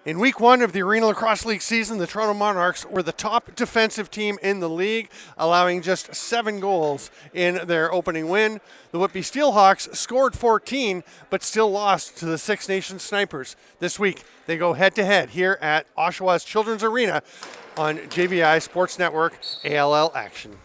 In week one of the Arenalacrosseleague season, the Toronto Monarchs were the top defensive team in the league, allowing just 7 goals in their opening win. The Whitby Steelhawks scored 14, but still lost to the Six Nations Snipers. This week, they go head-to-head here at Oshawa's Children's Arena on JVI Sports Network ALL action.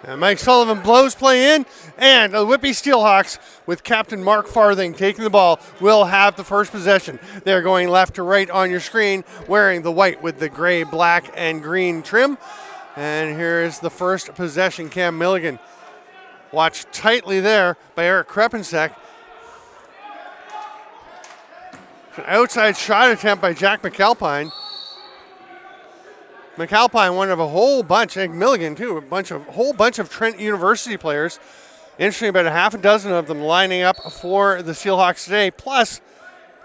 And Mike Sullivan blows play in, and the Whitby Steelhawks, with Captain Mark Farthing taking the ball, will have the first possession. They're going left to right on your screen, wearing the white with the gray, black, and green trim. And here's the first possession. Cam Milligan watched tightly there by Eric Krepensek. An outside shot attempt by Jack McAlpine. McAlpine, one of a whole bunch, and Milligan too, whole bunch of Trent University players. Interesting, about a half a dozen of them lining up for the Steelhawks today, plus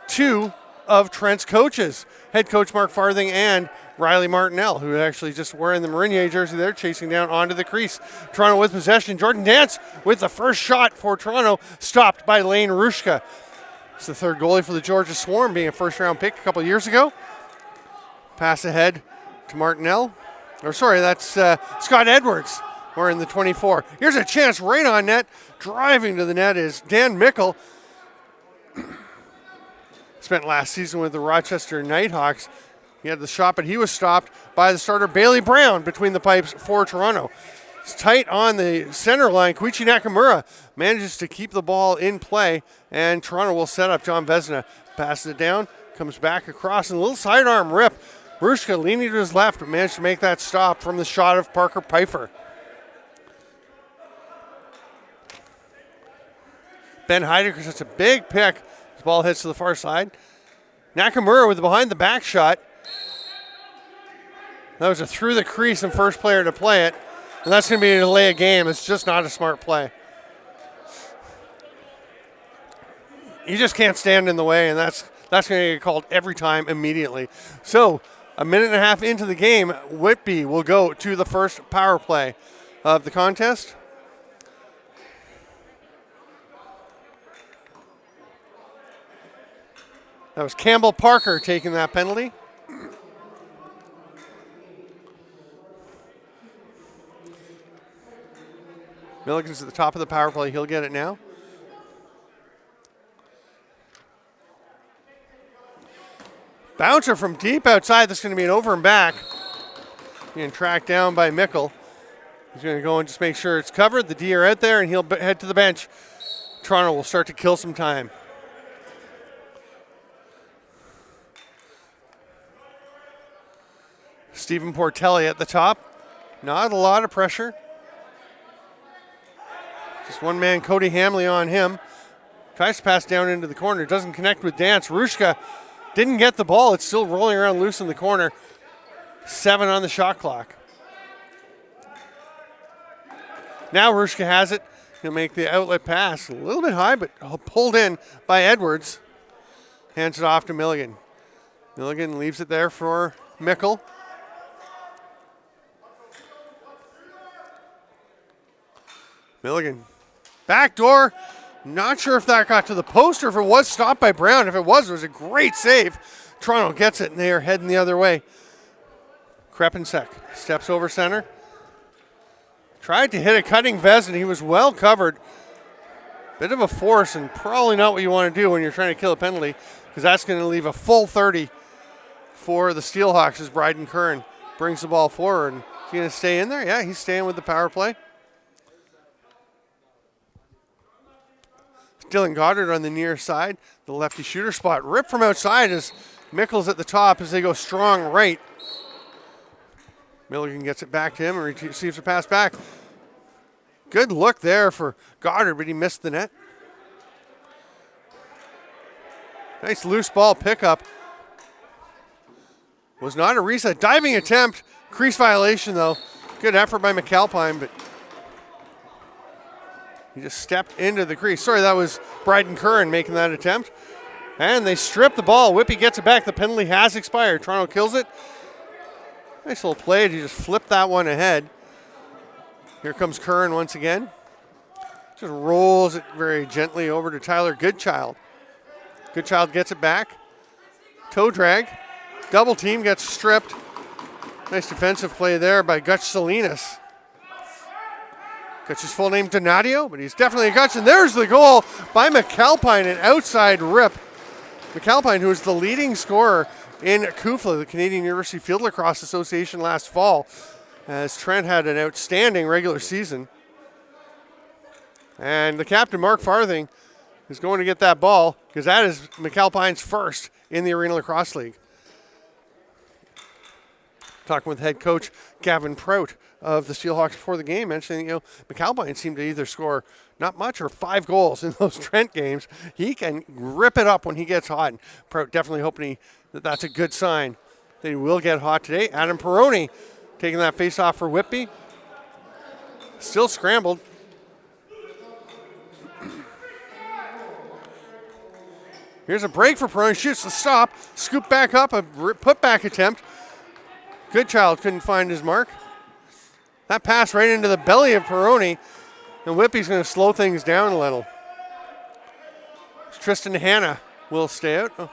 2 of Trent's coaches, head coach Mark Farthing and Riley Martinell, who actually just wearing the Marinier jersey there, chasing down onto the crease. Toronto with possession. Jordan Dance with the first shot for Toronto, stopped by Lane Rushka. It's the third goalie for the Georgia Swarm, being a first-round pick a couple years ago. Pass ahead to Martinell. That's Scott Edwards wearing the 24. Here's a chance right on net. Driving to the net is Dan Mickel. Spent last season with the Rochester Nighthawks. He had the shot, but he was stopped by the starter Bailey Brown between the pipes for Toronto. It's tight on the center line. Koichi Nakamura manages to keep the ball in play, and Toronto will set up. John Vesna passes it down, comes back across, and a little sidearm rip. Rushka leaning to his left, but managed to make that stop from the shot of Parker Pfeiffer. Ben Heidecker sets a big pick. His ball hits to the far side. Nakamura with the behind-the-back shot. That was a through the crease and first player to play it. And that's going to be a delay of game. It's just not a smart play. You just can't stand in the way, and that's going to get called every time immediately. So, a minute and a half into the game, Whitby will go to the first power play of the contest. That was Campbell Parker taking that penalty. Milligan's at the top of the power play. He'll get it now. Bouncer from deep outside. That's going to be an over and back. Being tracked down by Mickel. He's going to go and just make sure it's covered. The D are out there, and he'll head to the bench. Toronto will start to kill some time. Stephen Portelli at the top. Not a lot of pressure. Just one man, Cody Hamley, on him. Tries to pass down into the corner. Doesn't connect with Dance. Rushka didn't get the ball. It's still rolling around loose in the corner. 7 on the shot clock. Now Rushka has it. He'll make the outlet pass. A little bit high, but pulled in by Edwards. Hands it off to Milligan. Milligan leaves it there for Mickel. Milligan. Backdoor. Not sure if that got to the post or if it was stopped by Brown. If it was a great save. Toronto gets it, and they are heading the other way. Krepensek steps over center. Tried to hit a cutting Vez, and he was well covered. Bit of a force, and probably not what you want to do when you're trying to kill a penalty, because that's going to leave a full 30 for the Steelhawks as Bryden Curran brings the ball forward. Is he going to stay in there? Yeah, he's staying with the power play. Dylan Goddard on the near side, the lefty shooter spot. Ripped from outside as Mickel's at the top as they go strong right. Milligan gets it back to him and receives a pass back. Good look there for Goddard, but he missed the net. Nice loose ball pickup. Was not a reset. Diving attempt. Crease violation, though. Good effort by McAlpine, but he just stepped into the crease. Sorry, that was Bryden Curran making that attempt. And they strip the ball. Whitby gets it back. The penalty has expired. Toronto kills it. Nice little play. He just flipped that one ahead. Here comes Curran once again. Just rolls it very gently over to Tyler Goodchild. Goodchild gets it back. Toe drag. Double team, gets stripped. Nice defensive play there by Gutch Salinas. Gutch's full name Donadio, but he's definitely a Gutch. And there's the goal by McAlpine, an outside rip. McAlpine, who is the leading scorer in CUFLA, the Canadian University Field Lacrosse Association, last fall, as Trent had an outstanding regular season. And the captain, Mark Farthing, is going to get that ball because that is McAlpine's first in the Arenalacrosseleague. Talking with head coach Gavin Prout of the Steelhawks before the game, mentioning, McAlpine seemed to either score not much or 5 goals in those Trent games. He can rip it up when he gets hot. And Prout definitely hoping that's a good sign that he will get hot today. Adam Peroni taking that face-off for Whitby. Still scrambled. Here's a break for Peroni. Shoots the stop. Scoop back up. A put-back attempt. Goodchild couldn't find his mark. That pass right into the belly of Peroni. And Whitby's going to slow things down a little. Tristan Hanna will stay out. Oh.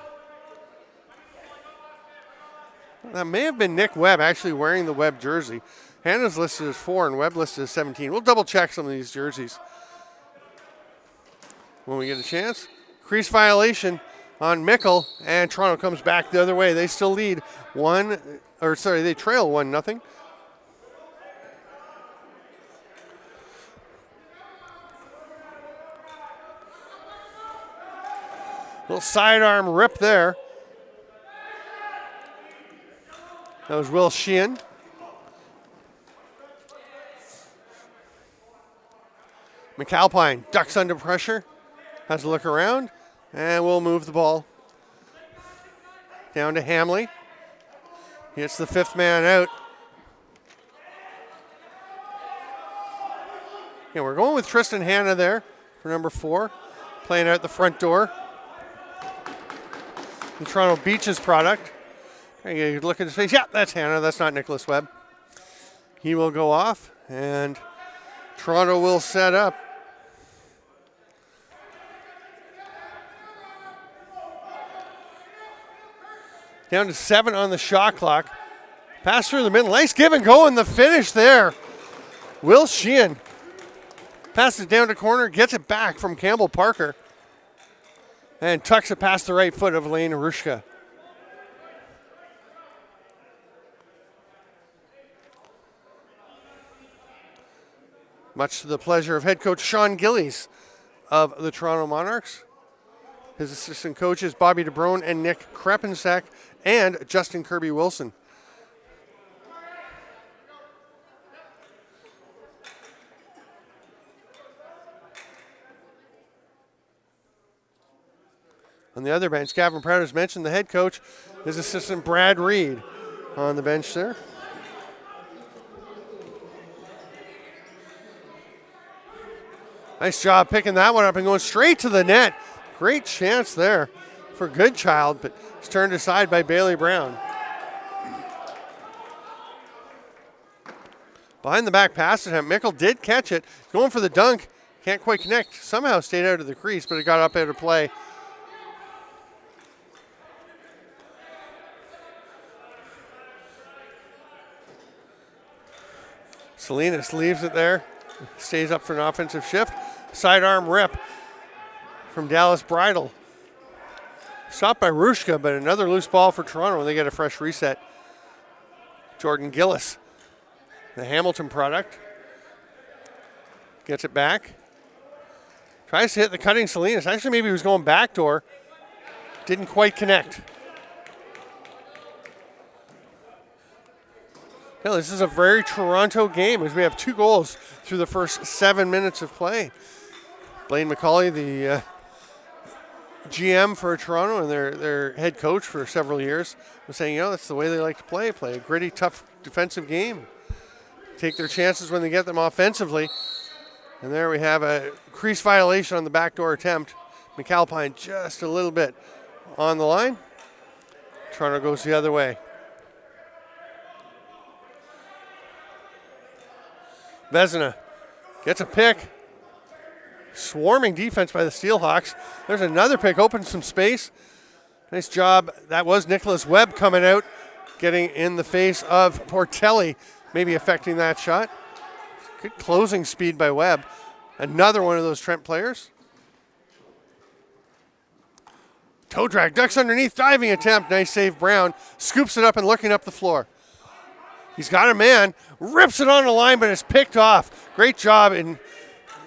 That may have been Nick Webb actually wearing the Webb jersey. Hanna's listed as 4 and Webb listed as 17. We'll double check some of these jerseys when we get a chance. Crease violation on Mickel, and Toronto comes back the other way. They still lead they trail 1-0. Little sidearm rip there. That was Will Sheehan. McAlpine ducks under pressure, has a look around, and we'll move the ball down to Hamley. Hits the 5th man out. Yeah, we're going with Tristan Hanna there for number 4, playing out the front door. The Toronto Beaches product. You look at his face. Yeah, that's Hanna. That's not Nicholas Webb. He will go off, and Toronto will set up. Down to 7 on the shot clock. Pass through the middle. Nice give and go in the finish there. Will Sheehan passes it down to corner, gets it back from Campbell Parker, and tucks it past the right foot of Elaine Arushka. Much to the pleasure of head coach Sean Gillies of the Toronto Monarchs. His assistant coaches Bobby DeBrone and Nick Krepensack and Justin Kirby-Wilson. On the other bench, Gavin Prout has mentioned the head coach, his assistant Brad Reed on the bench there. Nice job picking that one up and going straight to the net. Great chance there for Goodchild, but it's turned aside by Bailey Brown. Behind the back pass attempt, Mickel did catch it. Going for the dunk, can't quite connect. Somehow stayed out of the crease, but it got up out of play. Salinas leaves it there, stays up for an offensive shift. Sidearm rip from Dallas Bridle. Stopped by Rushka, but another loose ball for Toronto when they get a fresh reset. Jordan Gillis, the Hamilton product, gets it back. Tries to hit the cutting Salinas. Actually, maybe he was going backdoor. Didn't quite connect. No, this is a very Toronto game as we have 2 goals through the first 7 minutes of play. Blaine McCauley, the GM for Toronto and their head coach for several years, was saying, that's the way they like to play a gritty, tough defensive game. Take their chances when they get them offensively. And there we have a crease violation on the backdoor attempt. McAlpine just a little bit on the line. Toronto goes the other way. Vezina gets a pick. Swarming defense by the Steelhawks. There's another pick, opens some space. Nice job. That was Nicholas Webb coming out, getting in the face of Portelli, maybe affecting that shot. Good closing speed by Webb. Another one of those Trent players. Toe drag, ducks underneath, diving attempt. Nice save, Brown. Scoops it up and looking up the floor. He's got a man, rips it on the line, but it's picked off. Great job in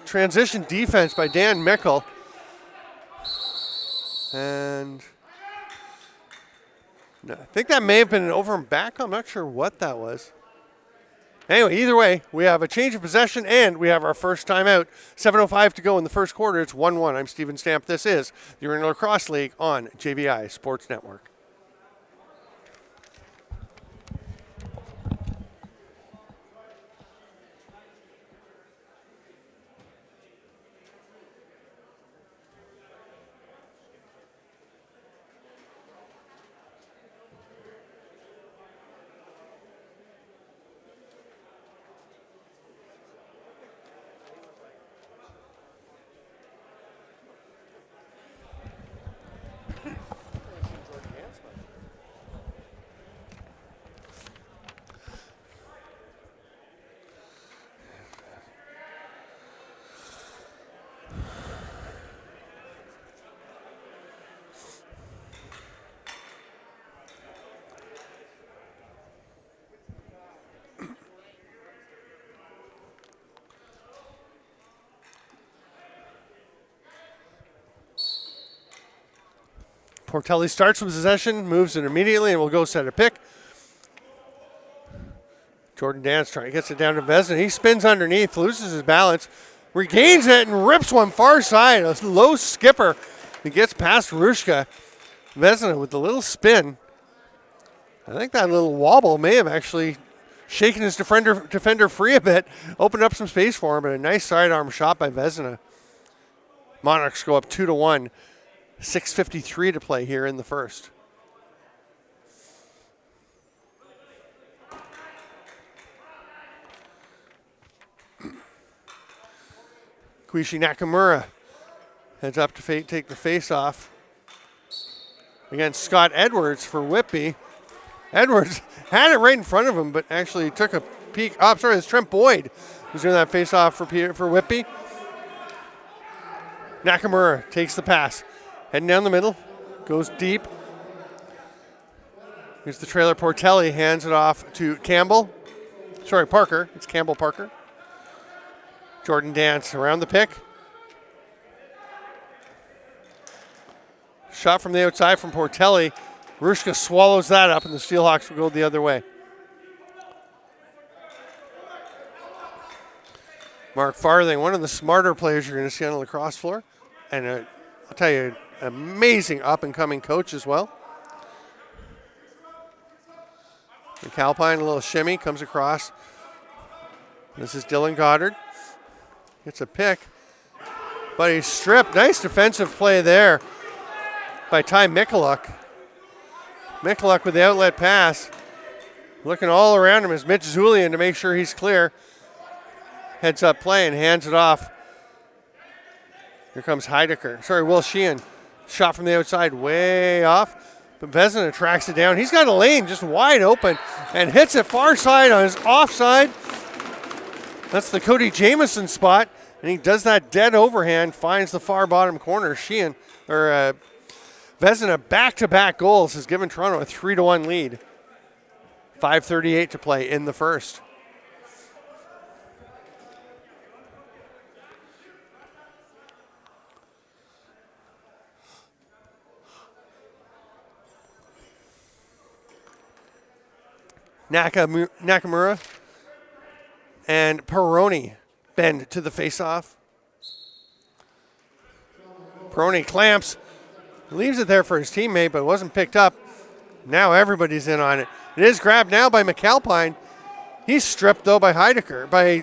transition defense by Dan Mickel. And I think that may have been an over and back. I'm not sure what that was. Anyway, either way, we have a change of possession and we have our first timeout. 7:05 to go in the first quarter. It's 1-1. I'm Steven Stamp. This is the Arenalacrosseleague on JVI Sports Network. Portelli starts with possession, moves it immediately, and will go set a pick. Jordan Dance gets it down to Vezina. He spins underneath, loses his balance, regains it, and rips one far side. A low skipper. He gets past Rushka. Vezina with the little spin. I think that little wobble may have actually shaken his defender free a bit, opened up some space for him, but a nice sidearm shot by Vezina. Monarchs go up 2-1. 6:53 to play here in the first. Koichi Nakamura heads up to take the face-off against Scott Edwards for Whitby. Edwards had it right in front of him, but actually took a peek. Oh, sorry, it's Trent Boyd who's doing that face-off for Whitby. Nakamura takes the pass. Heading down the middle, goes deep. Here's the trailer. Portelli hands it off to Parker. It's Campbell Parker. Jordan Dance around the pick. Shot from the outside from Portelli. Rushka swallows that up, and the Steelhawks will go the other way. Mark Farthing, one of the smarter players you're going to see on the lacrosse floor. And I'll tell you, amazing up-and-coming coach as well. McAlpine, a little shimmy, comes across. This is Dylan Goddard. Gets a pick, but he's stripped. Nice defensive play there by Ty Mickeluk. Mickeluk with the outlet pass. Looking all around him is Mitch Zulian to make sure he's clear. Heads up play and hands it off. Here comes Will Sheehan. Shot from the outside, way off. But Vezina tracks it down. He's got a lane just wide open and hits it far side on his offside. That's the Cody Jamieson spot. And he does that dead overhand, finds the far bottom corner. Vezina back-to-back goals has given Toronto a 3-1 lead. 5:38 to play in the first. Nakamura and Peroni bend to the face-off. Peroni clamps, leaves it there for his teammate, but it wasn't picked up. Now everybody's in on it. It is grabbed now by McAlpine. He's stripped, though, by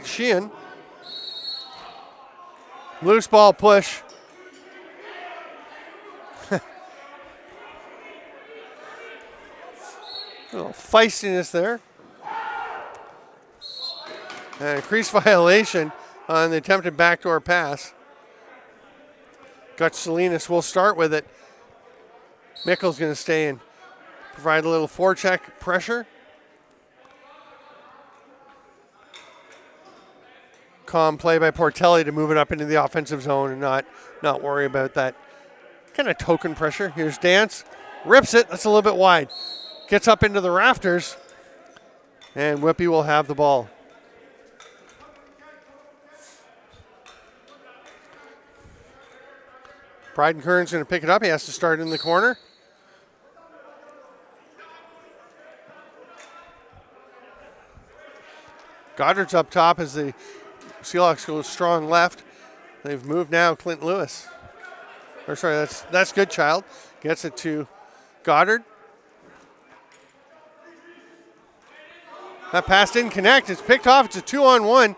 Sheehan. Loose ball push. A little feistiness there. And increased violation on the attempted backdoor pass. Gus Salinas will start with it. Mickel's going to stay and provide a little forecheck pressure. Calm play by Portelli to move it up into the offensive zone and not worry about that kind of token pressure. Here's Dance. Rips it. That's a little bit wide. Gets up into the rafters. And Whitby will have the ball. Bryden Kern's going to pick it up. He has to start in the corner. Goddard's up top as the Seahawks go strong left. They've moved now Clint Lewis. Or sorry, that's Goodchild. Gets it to Goddard. That pass didn't connect. It's picked off. It's a 2-on-1.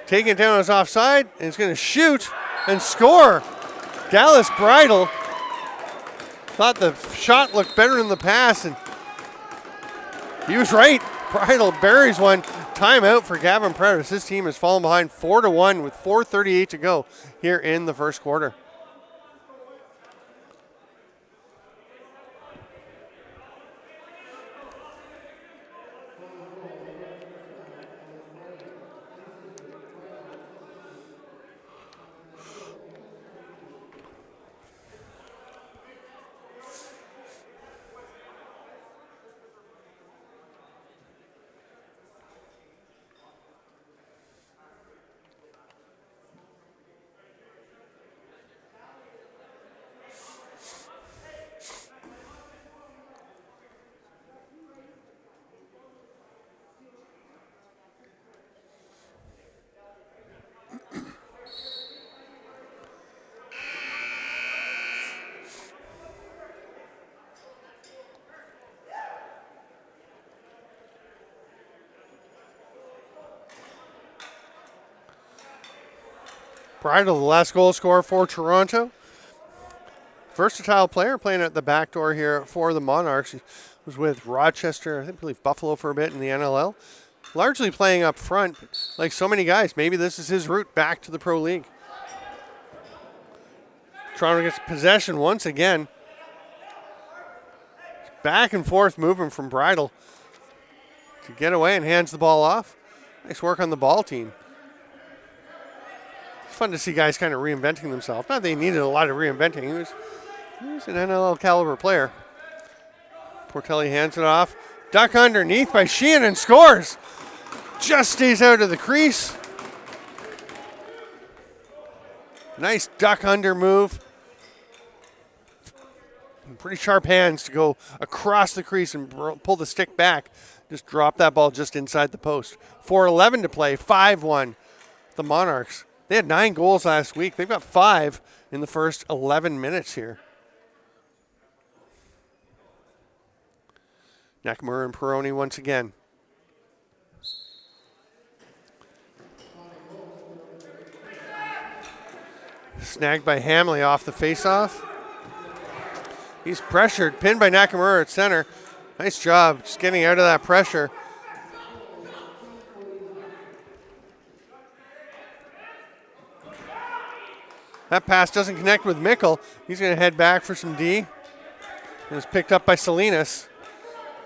Taking it down as offside. And it's going to shoot and score. Dallas Bridle thought the shot looked better than the pass, and he was right. Bridle buries one. Timeout for Gavin Previs. His team has fallen behind 4-1 with 4:38 to go here in the first quarter. Bridle, the last goal scorer for Toronto. Versatile player playing at the back door here for the Monarchs. He was with Rochester, I believe Buffalo for a bit in the NLL. Largely playing up front, like so many guys. Maybe this is his route back to the Pro League. Toronto gets possession once again. Back and forth moving from Bridle to get away and hands the ball off. Nice work on the ball team. It's fun to see guys kind of reinventing themselves. Not that he needed a lot of reinventing. He was an NLL caliber player. Portelli hands it off. Duck underneath by Sheehan and scores. Just stays out of the crease. Nice duck under move. Pretty sharp hands to go across the crease and pull the stick back. Just drop that ball just inside the post. 4:11 to play, 5-1. The Monarchs. They had 9 goals last week. They've got 5 in the first 11 minutes here. Nakamura and Peroni once again. Snagged by Hamley off the faceoff. He's pressured, pinned by Nakamura at center. Nice job just getting out of that pressure. That pass doesn't connect with Mickel. He's going to head back for some D. It was picked up by Salinas.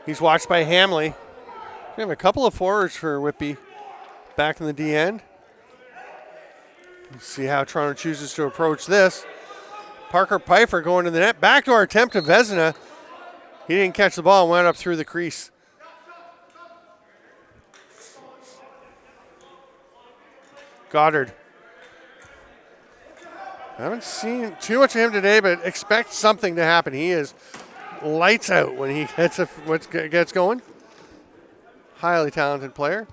He's watched by Hamley. We have a couple of forwards for Whitby back in the D end. Let's see how Toronto chooses to approach this. Parker Pfeiffer going to the net. Backdoor attempt to Vezina. He didn't catch the ball and went up through the crease. Goddard. I haven't seen too much of him today, but expect something to happen. He is lights out when he gets going. Highly talented player.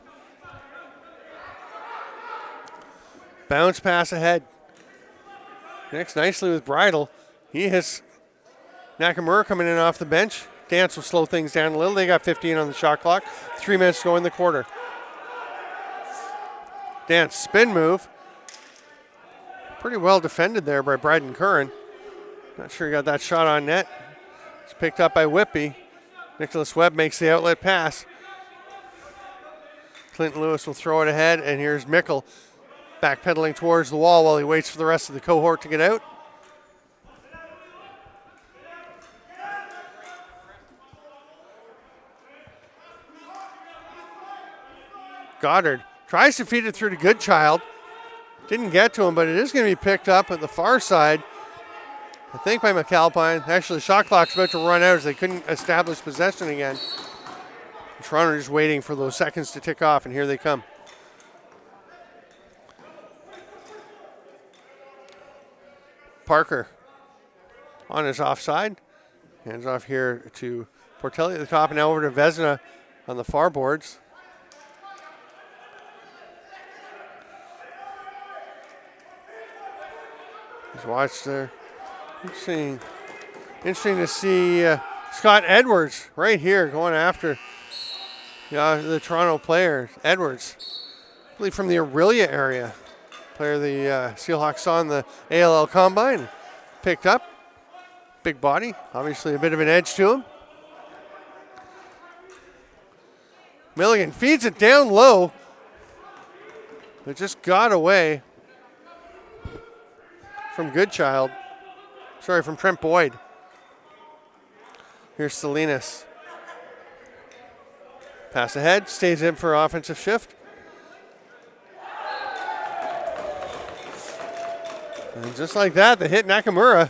Bounce pass ahead. Next nicely with Bridle. He has Nakamura coming in off the bench. Dance will slow things down a little. They got 15 on the shot clock. 3 minutes to go in the quarter. Dance spin move. Pretty well defended there by Bryden Curran. Not sure he got that shot on net. It's picked up by Whitby. Nicholas Webb makes the outlet pass. Clinton Lewis will throw it ahead, and here's Mickel backpedaling towards the wall while he waits for the rest of the cohort to get out. Goddard tries to feed it through to Goodchild. Didn't get to him, but it is going to be picked up at the far side, I think, by McAlpine. Actually, the shot clock's about to run out as they couldn't establish possession again. Toronto just waiting for those seconds to tick off, and here they come. Parker on his offside. Hands off here to Portelli at the top, and now over to Vezina on the far boards. Just watch there. Interesting to see Scott Edwards right here going after the Toronto player. Edwards, I believe from the Aurelia area. Player the Steelhawks saw in the ALL Combine. Picked up. Big body. Obviously a bit of an edge to him. Milligan feeds it down low. It just got away from Goodchild. Sorry, from Trent Boyd. Here's Salinas. Pass ahead. Stays in for offensive shift. And just like that, they hit Nakamura.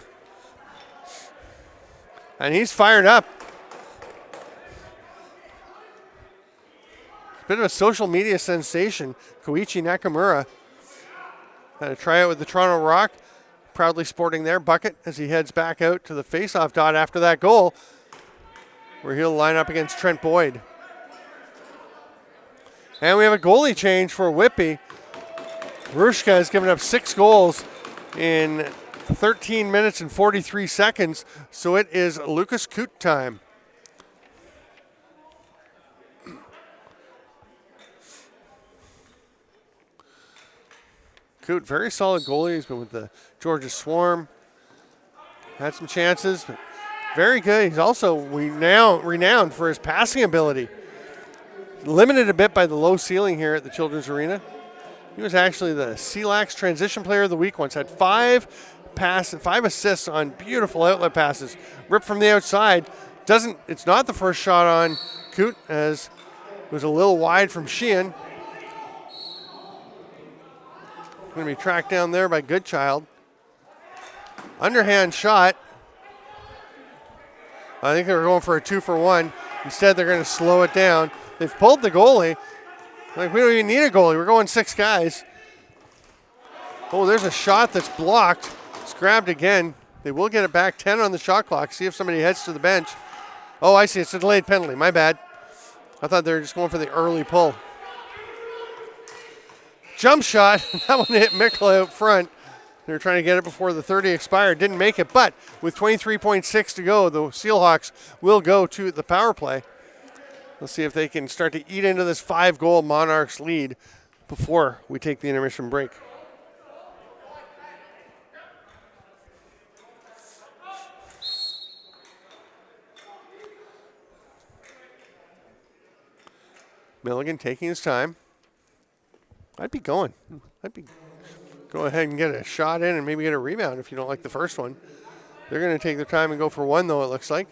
And he's fired up. Bit of a social media sensation, Koichi Nakamura. Had a tryout with the Toronto Rock, proudly sporting their bucket as he heads back out to the faceoff dot after that goal, where he'll line up against Trent Boyd. And we have a goalie change for Whitby. Rushka has given up 6 goals in 13 minutes and 43 seconds, so it is Lucas Coote time. Coote, very solid goalie. He's been with the Georgia Swarm. Had some chances, but very good. He's also renowned for his passing ability. Limited a bit by the low ceiling here at the Children's Arena. He was actually the CLAX Transition Player of the Week once. Had 5 assists on beautiful outlet passes. Ripped from the outside. It's not the first shot on Coote, as it was a little wide from Sheehan. Going to be tracked down there by Goodchild. Underhand shot. I think they were going for a 2-for-1. Instead, they're going to slow it down. They've pulled the goalie. Like, we don't even need a goalie. We're going 6 guys. Oh, there's a shot that's blocked. It's grabbed again. They will get it back. 10 on the shot clock. See if somebody heads to the bench. Oh, I see. It's a delayed penalty. My bad. I thought they were just going for the early pull. Jump shot. That one hit Mickel out front. They were trying to get it before the 30 expired. Didn't make it, but with 23.6 to go, the Steelhawks will go to the power play. Let's see if they can start to eat into this 5-goal Monarchs lead before we take the intermission break. Milligan taking his time. I'd be going. Go ahead and get a shot in and maybe get a rebound if you don't like the first one. They're going to take their time and go for one, though, it looks like.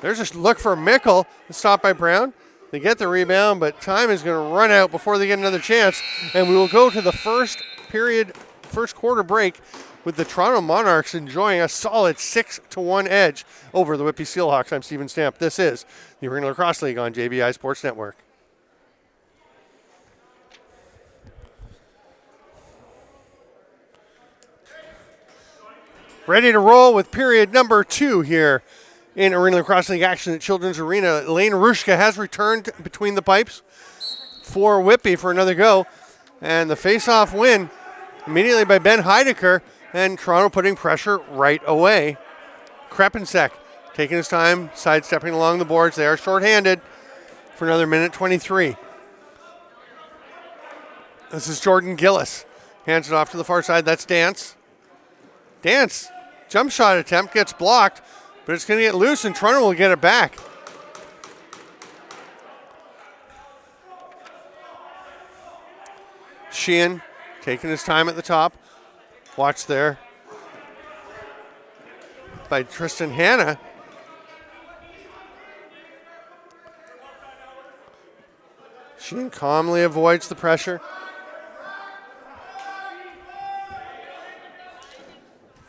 There's a look for Mickel. Stopped by Brown. They get the rebound, but time is going to run out before they get another chance. And we will go to the first quarter break with the Toronto Monarchs enjoying a solid 6-1 edge over the Whitby Steelhawks. I'm Stephen Stamp. This is the Arenalacrosseleague on JVI Sports Network. Ready to roll with period number 2 here in Arenalacrosseleague action at Children's Arena. Lane Rushka has returned between the pipes for Whitby for another go. And the face-off win immediately by Ben Heidecker, and Toronto putting pressure right away. Krepensek taking his time, sidestepping along the boards. They are shorthanded for another minute 23. This is Jordan Gillis. Hands it off to the far side. That's Dance. Dance, jump shot attempt, gets blocked, but it's going to get loose, and Toronto will get it back. Sheehan taking his time at the top. Watch there by Tristan Hanna. Sheehan calmly avoids the pressure.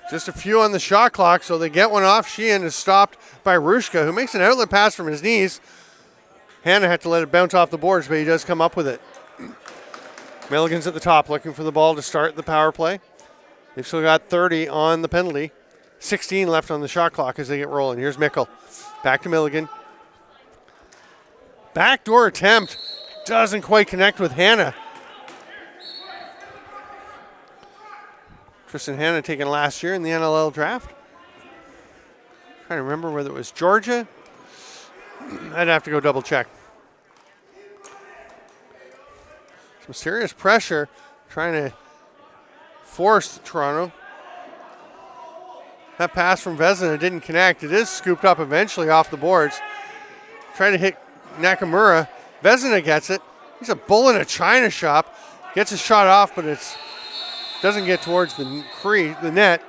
Just a few on the shot clock, so they get one off. Sheehan is stopped by Rushka, who makes an outlet pass from his knees. Hannah had to let it bounce off the boards, but he does come up with it. Milligan's at the top looking for the ball to start the power play. They've still got 30 on the penalty. 16 left on the shot clock as they get rolling. Here's Mickel. Back to Milligan. Backdoor attempt. Doesn't quite connect with Hannah. Tristan Hannah taken last year in the NLL draft. Trying to remember whether it was Georgia. I'd have to go double check. Some serious pressure trying to force Toronto. That pass from Vezina didn't connect. It is scooped up eventually off the boards. Trying to hit Nakamura. Vezina gets it. He's a bull in a china shop. Gets a shot off, but it doesn't get towards the net.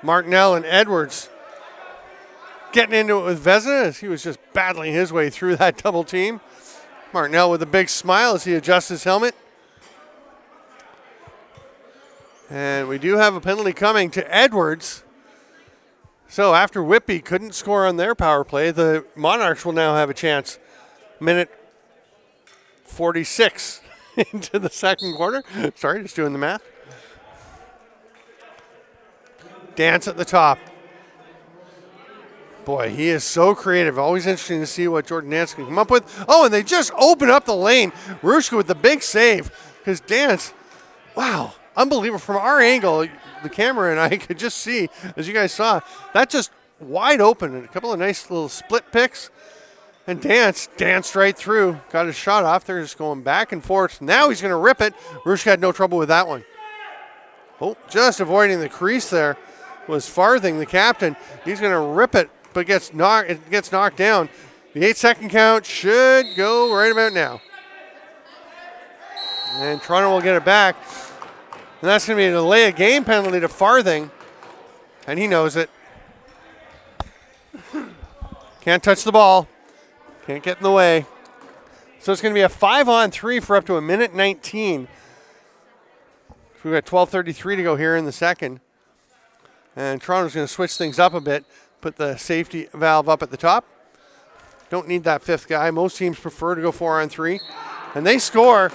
Martinell and Edwards getting into it with Vezina as he was just battling his way through that double team. Martinell with a big smile as he adjusts his helmet. And we do have a penalty coming to Edwards. So after Whitby couldn't score on their power play, the Monarchs will now have a chance. Minute 46 into the second quarter. Sorry, just doing the math. Dance at the top. Boy, he is so creative. Always interesting to see what Jordan Dance can come up with. Oh, and they just open up the lane. Rushka with the big save. Because Dance, wow, unbelievable. From our angle, the camera and I could just see, as you guys saw, that just wide open. And a couple of nice little split picks. And Dance danced right through. Got his shot off. They're just going back and forth. Now he's going to rip it. Rushka had no trouble with that one. Oh, just avoiding the crease there was Farthing, the captain. He's going to rip it, but it gets knocked down. The 8-second count should go right about now. And Toronto will get it back. And that's going to be a delay of game penalty to Farthing. And he knows it. Can't touch the ball. Can't get in the way. So it's going to be a 5-on-3 for up to a minute 19. We've got 12:33 to go here in the second. And Toronto's going to switch things up a bit, put the safety valve up at the top. Don't need that fifth guy. Most teams prefer to go 4-on-3. And they score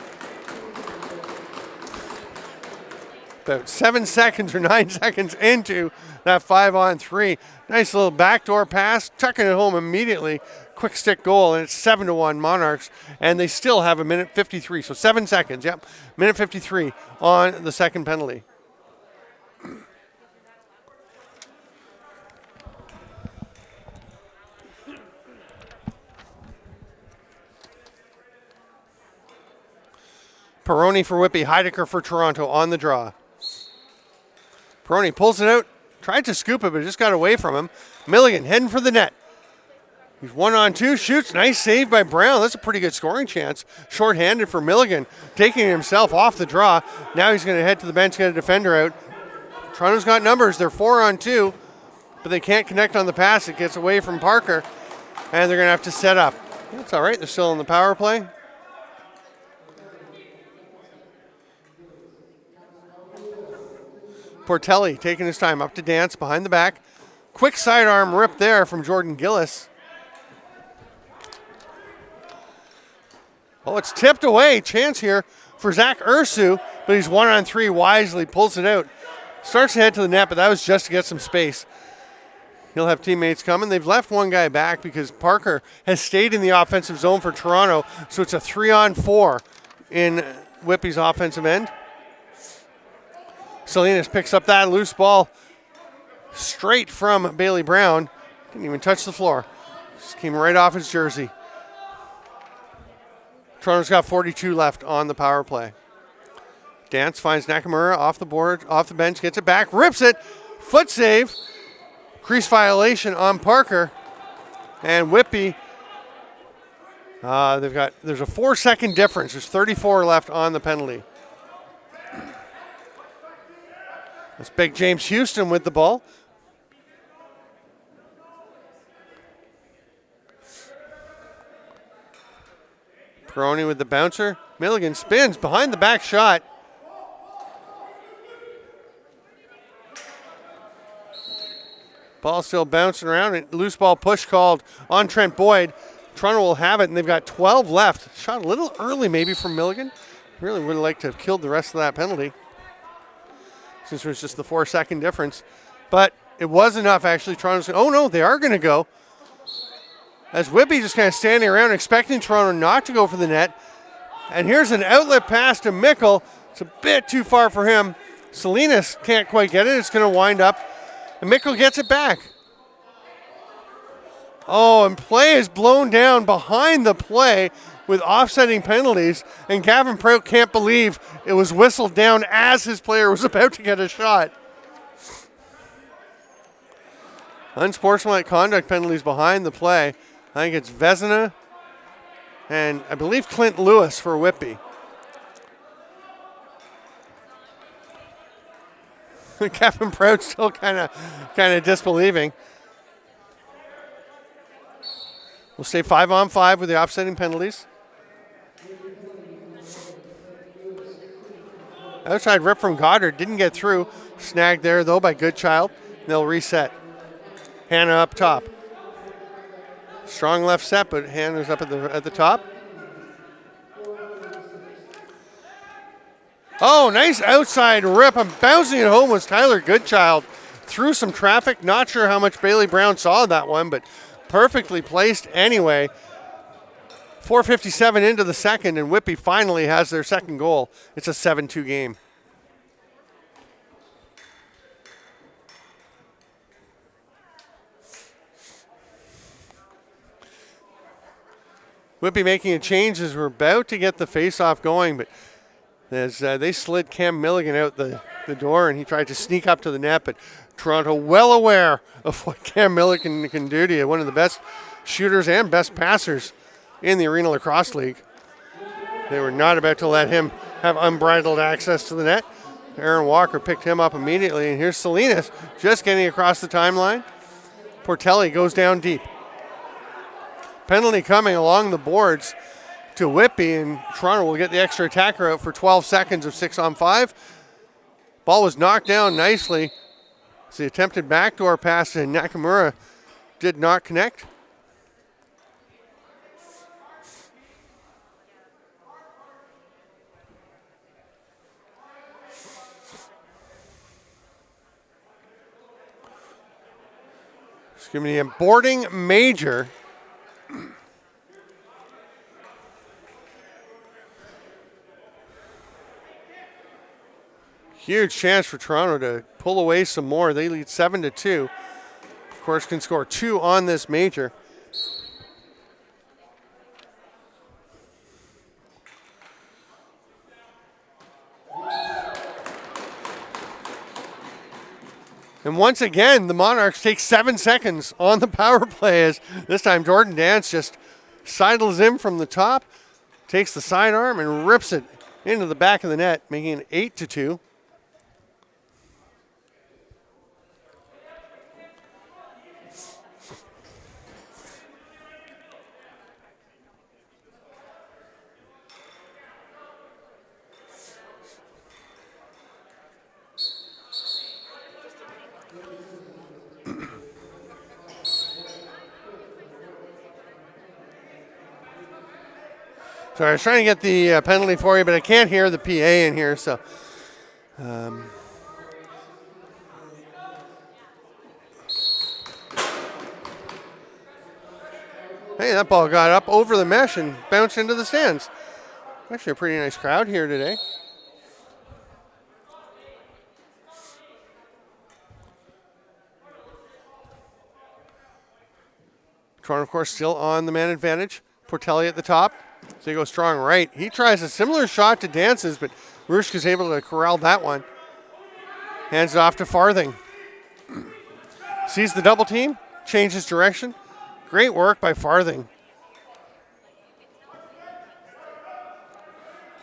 about 7 seconds or 9 seconds into that 5-on-3. Nice little backdoor pass, tucking it home immediately. Quick stick goal, and it's 7-1 Monarchs. And they still have a minute 53, so 7 seconds. Yep, minute 53 on the second penalty. Peroni for Whitby, Heidecker for Toronto on the draw. Peroni pulls it out, tried to scoop it, but it just got away from him. Milligan heading for the net. He's 1-on-2, shoots, nice save by Brown. That's a pretty good scoring chance. Short-handed for Milligan, taking himself off the draw. Now he's going to head to the bench, get a defender out. Toronto's got numbers, they're 4-on-2, but they can't connect on the pass. It gets away from Parker, and they're going to have to set up. That's all right, they're still in the power play. Portelli taking his time up to Dance behind the back. Quick sidearm rip there from Jordan Gillis. Oh, it's tipped away. Chance here for Zach Ursu, but he's 1-on-3, wisely pulls it out. Starts to head to the net, but that was just to get some space. He'll have teammates coming. They've left one guy back because Parker has stayed in the offensive zone for Toronto, so it's a 3-on-4 in Whitby's offensive end. Salinas picks up that loose ball straight from Bailey Brown. Didn't even touch the floor. Just came right off his jersey. Toronto's got 42 left on the power play. Dance finds Nakamura off the board, off the bench, gets it back, rips it. Foot save. Crease violation on Parker. And Whitby, there's a 4-second difference. There's 34 left on the penalty. That's big James Houston with the ball. Peroni with the bouncer. Milligan spins behind the back shot. Ball still bouncing around. And loose ball push called on Trent Boyd. Toronto will have it, and they've got 12 left. Shot a little early maybe from Milligan. Really would have liked to have killed the rest of that penalty, since it was just the 4-second difference. But it was enough, actually. Toronto's, oh no, they are going to go. As Whitby just kind of standing around expecting Toronto not to go for the net. And here's an outlet pass to Mickel. It's a bit too far for him. Salinas can't quite get it. It's going to wind up. And Mickel gets it back. Oh, and play is blown down behind the play with offsetting penalties. And Gavin Prout can't believe it was whistled down as his player was about to get a shot. Unsportsmanlike conduct penalties behind the play. I think it's Vezina and I believe Clint Lewis for Whitby. Gavin Prout still kind of disbelieving. We'll stay 5-on-5 with the offsetting penalties. Outside rip from Goddard, didn't get through. Snagged there though by Goodchild. They'll reset. Hannah up top. Strong left set, but Hannah's up at the top. Oh, nice outside rip. I'm bouncing it home was Tyler Goodchild. Through some traffic. Not sure how much Bailey Brown saw that one, but perfectly placed anyway. 4:57 into the second, and Whitby finally has their second goal. It's a 7-2 game. Whitby making a change as we're about to get the face-off going, but as they slid Cam Milligan out the door, and he tried to sneak up to the net, but Toronto well aware of what Cam Milligan can do to you, one of the best shooters and best passers in the Arenalacrosseleague. They were not about to let him have unbridled access to the net. Aaron Walker picked him up immediately, and here's Salinas just getting across the timeline. Portelli goes down deep. Penalty coming along the boards to Whitby, and Toronto will get the extra attacker out for 12 seconds of 6-on-5. Ball was knocked down nicely. It's the attempted backdoor pass to Nakamura did not connect. It's going to be a boarding major. Huge chance for Toronto to pull away some more. They lead 7-2. Of course, can score 2 on this major. And once again, the Monarchs take 7 seconds on the power play, as this time Jordan Dance just sidles in from the top, takes the sidearm and rips it into the back of the net, making it 8-2. Sorry, I was trying to get the penalty for you, but I can't hear the PA in here, so. Hey, that ball got up over the mesh and bounced into the stands. Actually a pretty nice crowd here today. Toronto, of course, still on the man advantage. Portelli at the top. So they go strong right. He tries a similar shot to Dance's, but Rushka's able to corral that one. Hands it off to Farthing. Sees the double team, changes direction. Great work by Farthing.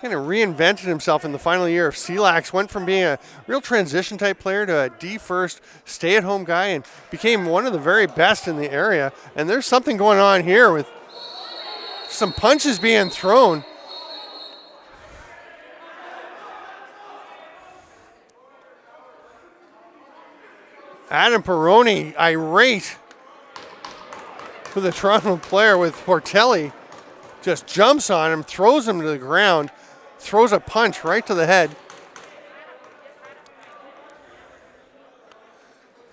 Kind of reinvented himself in the final year of CLAX. Went from being a real transition type player to a D-first stay-at-home guy and became one of the very best in the area. And there's something going on here with some punches being thrown. Adam Perrone irate with the Toronto player with Portelli. Just jumps on him, throws him to the ground, throws a punch right to the head.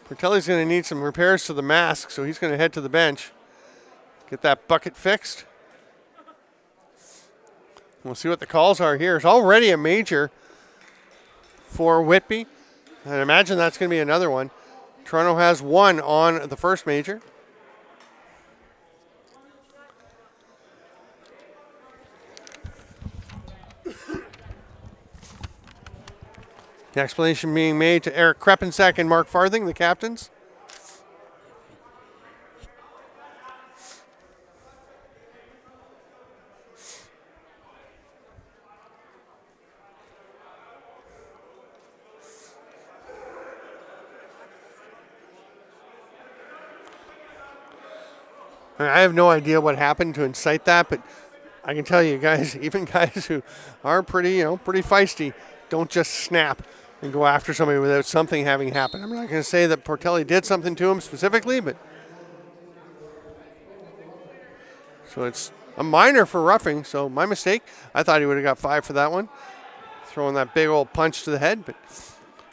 Portelli's going to need some repairs to the mask, so he's going to head to the bench. Get that bucket fixed. We'll see what the calls are here. It's already a major for Whitby. I imagine that's going to be another one. Toronto has one on the first major. The explanation being made to Eric Krepinsak and Mark Farthing, the captains. I have no idea what happened to incite that, but I can tell you guys, even guys who are pretty feisty, don't just snap and go after somebody without something having happened. I'm not going to say that Portelli did something to him specifically, but so it's a minor for roughing, so my mistake. I thought he would have got 5 for that one, throwing that big old punch to the head, but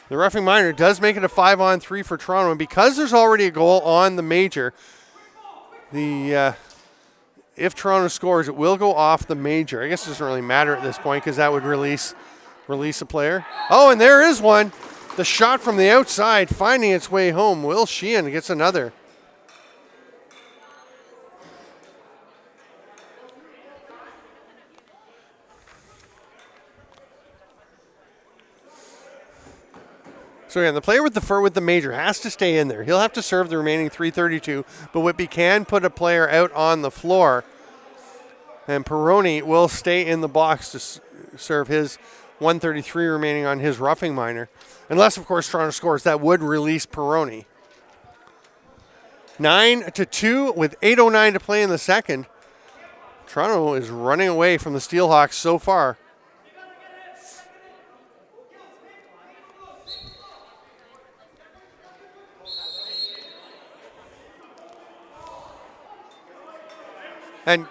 the roughing minor does make it a 5-on-3 for Toronto, and because there's already a goal on the major, if Toronto scores, it will go off the major. I guess it doesn't really matter at this point because that would release a player. Oh, and there is one. The shot from the outside finding its way home. Will Sheehan gets another. So again, the player with the major has to stay in there. He'll have to serve the remaining 3:32, but Whitby can put a player out on the floor, and Perrone will stay in the box to serve his 1:33 remaining on his roughing minor. Unless, of course, Toronto scores. That would release Perrone. 9-2 with 8:09 to play in the second. Toronto is running away from the Steelhawks so far. And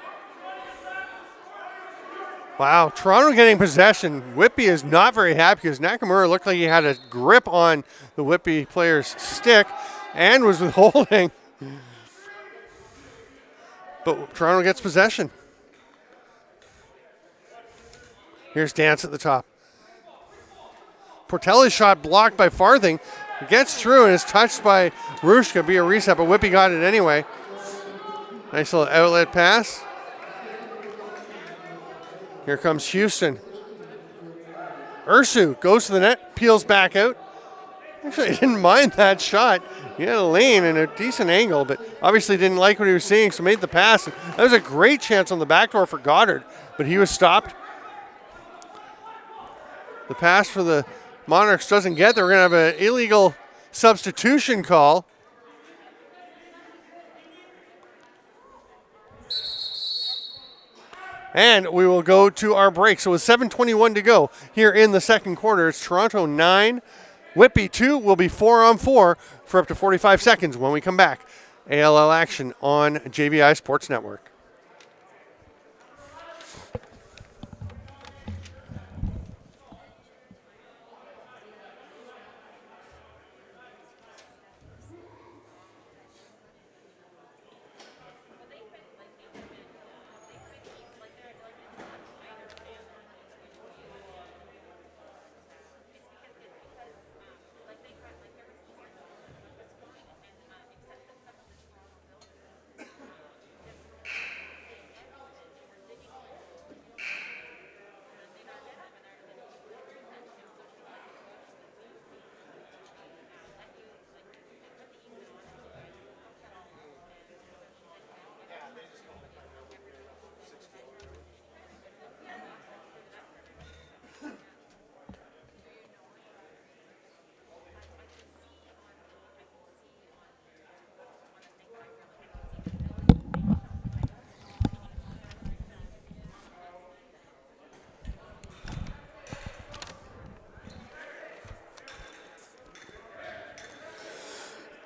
wow, Toronto getting possession. Whitby is not very happy because Nakamura looked like he had a grip on the Whitby player's stick and was withholding. But Toronto gets possession. Here's Dance at the top. Portelli's shot blocked by Farthing. It gets through and is touched by Rushka. Be a reset, but Whitby got it anyway. Nice little outlet pass. Here comes Houston. Ursu goes to the net, peels back out. Actually, I didn't mind that shot. He had a lane and a decent angle, but obviously didn't like what he was seeing, so made the pass. That was a great chance on the backdoor for Goddard, but he was stopped. The pass for the Monarchs doesn't get there. We're going to have an illegal substitution call. And we will go to our break. So with 7:21 to go here in the second quarter, it's Toronto 9, Whitby 2. Will be 4-on-4 for up to 45 seconds when we come back. ALL action on JVI Sports Network.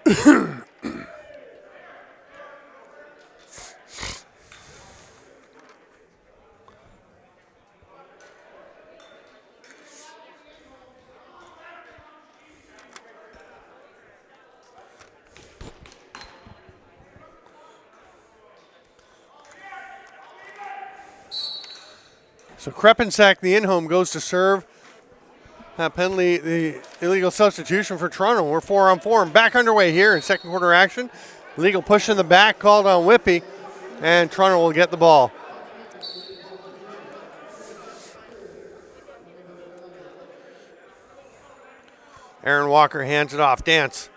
So Krepinsak, the in-home, goes to serve. That penalty, the illegal substitution for Toronto. We're 4-on-4 and back underway here in second quarter action. Illegal push in the back called on Whitby, and Toronto will get the ball. Aaron Walker hands it off. Dance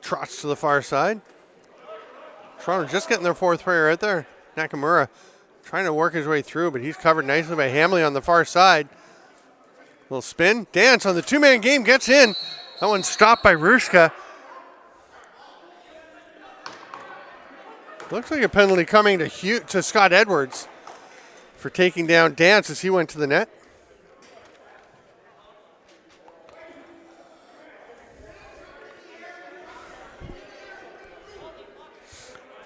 trots to the far side. Toronto just getting their fourth player right there. Nakamura trying to work his way through, but he's covered nicely by Hamley on the far side. Little spin. Dance on the two-man game gets in. That one's stopped by Rushka. Looks like a penalty coming to Scott Edwards for taking down Dance as he went to the net.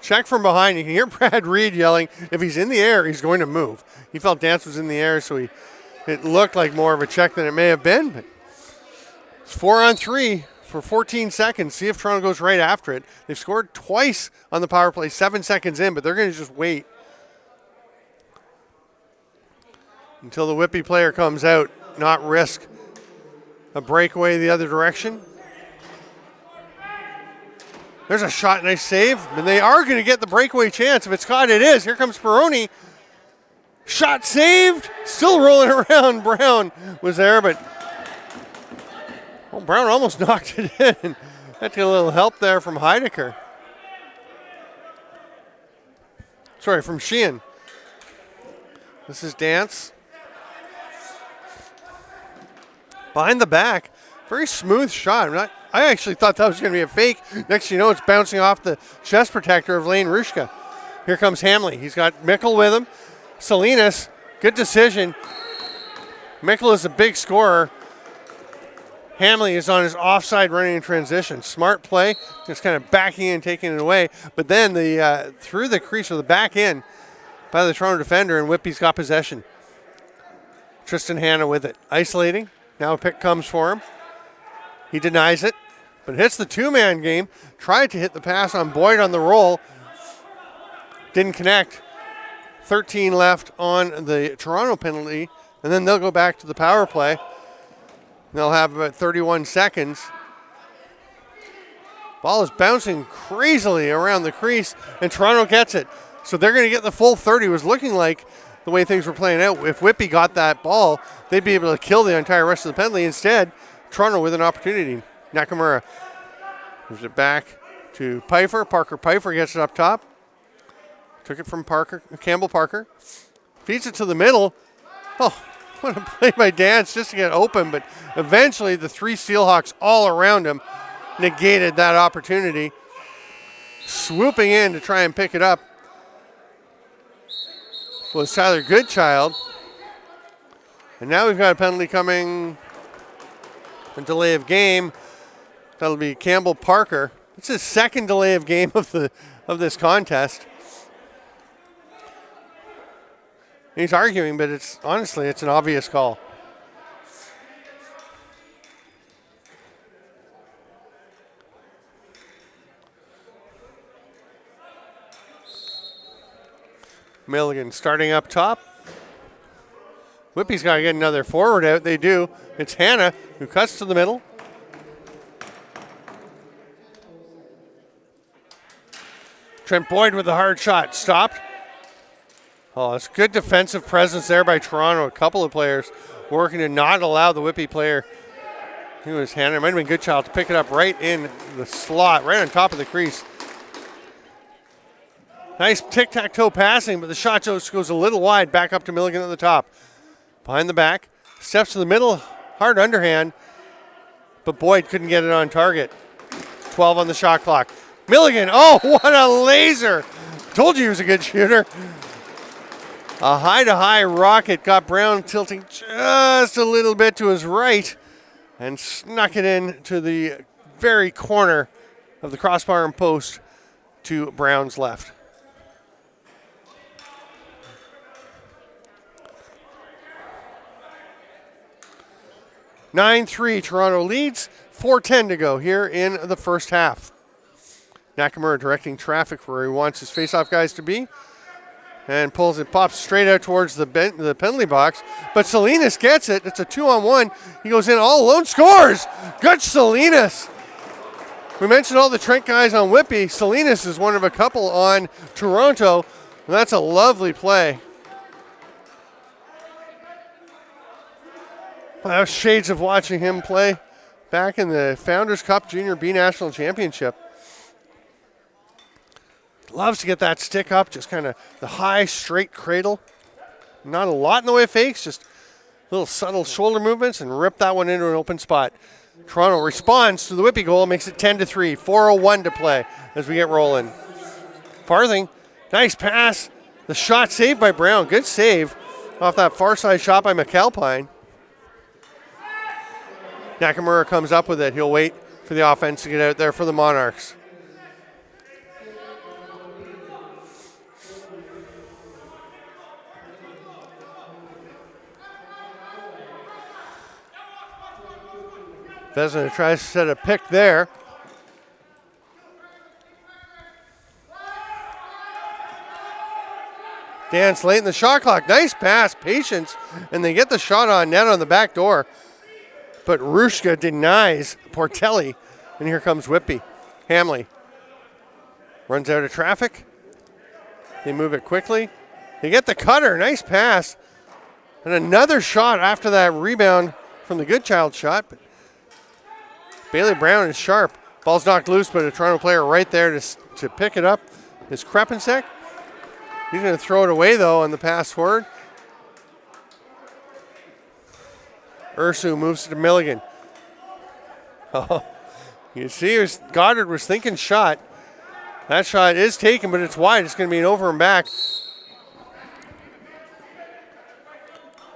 Check from behind. You can hear Brad Reed yelling, if he's in the air, he's going to move. He felt Dance was in the air, so it looked like more of a check than it may have been. But it's 4-on-3 for 14 seconds. See if Toronto goes right after it. They've scored twice on the power play, 7 seconds in, but they're going to just wait until the Whitby player comes out, not risk a breakaway the other direction. There's a shot, nice save, and they are going to get the breakaway chance. If it's caught, it is. Here comes Speroni. Shot saved, still rolling around. Brown was there, but Brown almost knocked it in. Had to get a little help there from Heidecker. Sorry, from Sheehan. This is Dance. Behind the back, very smooth shot. I actually thought that was going to be a fake. Next thing you know, it's bouncing off the chest protector of Lane Rushka. Here comes Hamley. He's got Mickel with him. Salinas, good decision. Mickel is a big scorer. Hamley is on his offside running in transition. Smart play, just kind of backing in, taking it away. But then through the crease of the back in by the Toronto defender, and Whitby's got possession. Tristan Hanna with it. Isolating. Now a pick comes for him. He denies it, but hits the two-man game. Tried to hit the pass on Boyd on the roll. Didn't connect. 13 left on the Toronto penalty, and then they'll go back to the power play. They'll have about 31 seconds. Ball is bouncing crazily around the crease, and Toronto gets it. So they're going to get the full 30. It was looking like the way things were playing out. If Whitby got that ball, they'd be able to kill the entire rest of the penalty. Instead, Toronto with an opportunity. Nakamura moves it back to Pfeiffer. Parker Pfeiffer gets it up top. Took it from Campbell Parker. Feeds it to the middle. Oh, what a play by Dance just to get open. But eventually the three Steelhawks all around him negated that opportunity. Swooping in to try and pick it up was Tyler Goodchild. And now we've got a penalty coming. A delay of game. That'll be Campbell Parker. It's his second delay of game of this contest. He's arguing, but it's an obvious call. Milligan starting up top. Whitby's got to get another forward out. They do. It's Hanna who cuts to the middle. Trent Boyd with a hard shot. Stopped. Oh, it's good defensive presence there by Toronto. A couple of players working to not allow the Whitby player. It was Hanna. It might have been Goodchild to pick it up right in the slot, right on top of the crease. Nice tic-tac-toe passing, but the shot just goes a little wide, back up to Milligan at the top. Behind the back, steps to the middle, hard underhand, but Boyd couldn't get it on target. 12 on the shot clock. Milligan, oh, what a laser. Told you he was a good shooter. A high-to-high rocket got Brown tilting just a little bit to his right and snuck it in to the very corner of the crossbar and post to Brown's left. (9-3) Toronto leads. 4:10 to go here in the first half. Nakamura directing traffic where he wants his face-off guys to be. And pulls it, pops straight out towards the penalty box. But Salinas gets it. It's a 2-on-1. He goes in all alone, scores! Good Salinas. We mentioned all the Trent guys on Whitby. Salinas is one of a couple on Toronto. And that's a lovely play. Well, that was shades of watching him play back in the Founders Cup Junior B National Championship. Loves to get that stick up, just kind of the high, straight cradle. Not a lot in the way of fakes, just little subtle shoulder movements and rip that one into an open spot. Toronto responds to the Whitby goal, makes it 10-3, 4:01 to play as we get rolling. Farthing, nice pass. The shot saved by Brown, good save off that far side shot by McAlpine. Nakamura comes up with it. He'll wait for the offense to get out there for the Monarchs. Vezina tries to set a pick there. Dance late in the shot clock. Nice pass, patience, and they get the shot on net on the back door. But Rushka denies Portelli, and here comes Whitby. Hamley runs out of traffic. They move it quickly. They get the cutter, nice pass. And another shot after that rebound from the Goodchild shot. But Bailey Brown is sharp. Ball's knocked loose, but a Toronto player right there to pick it up is Krepensek. He's going to throw it away, though, on the pass forward. Ursu moves to Milligan. Oh, you see, Goddard was thinking shot. That shot is taken, but it's wide. It's going to be an over and back.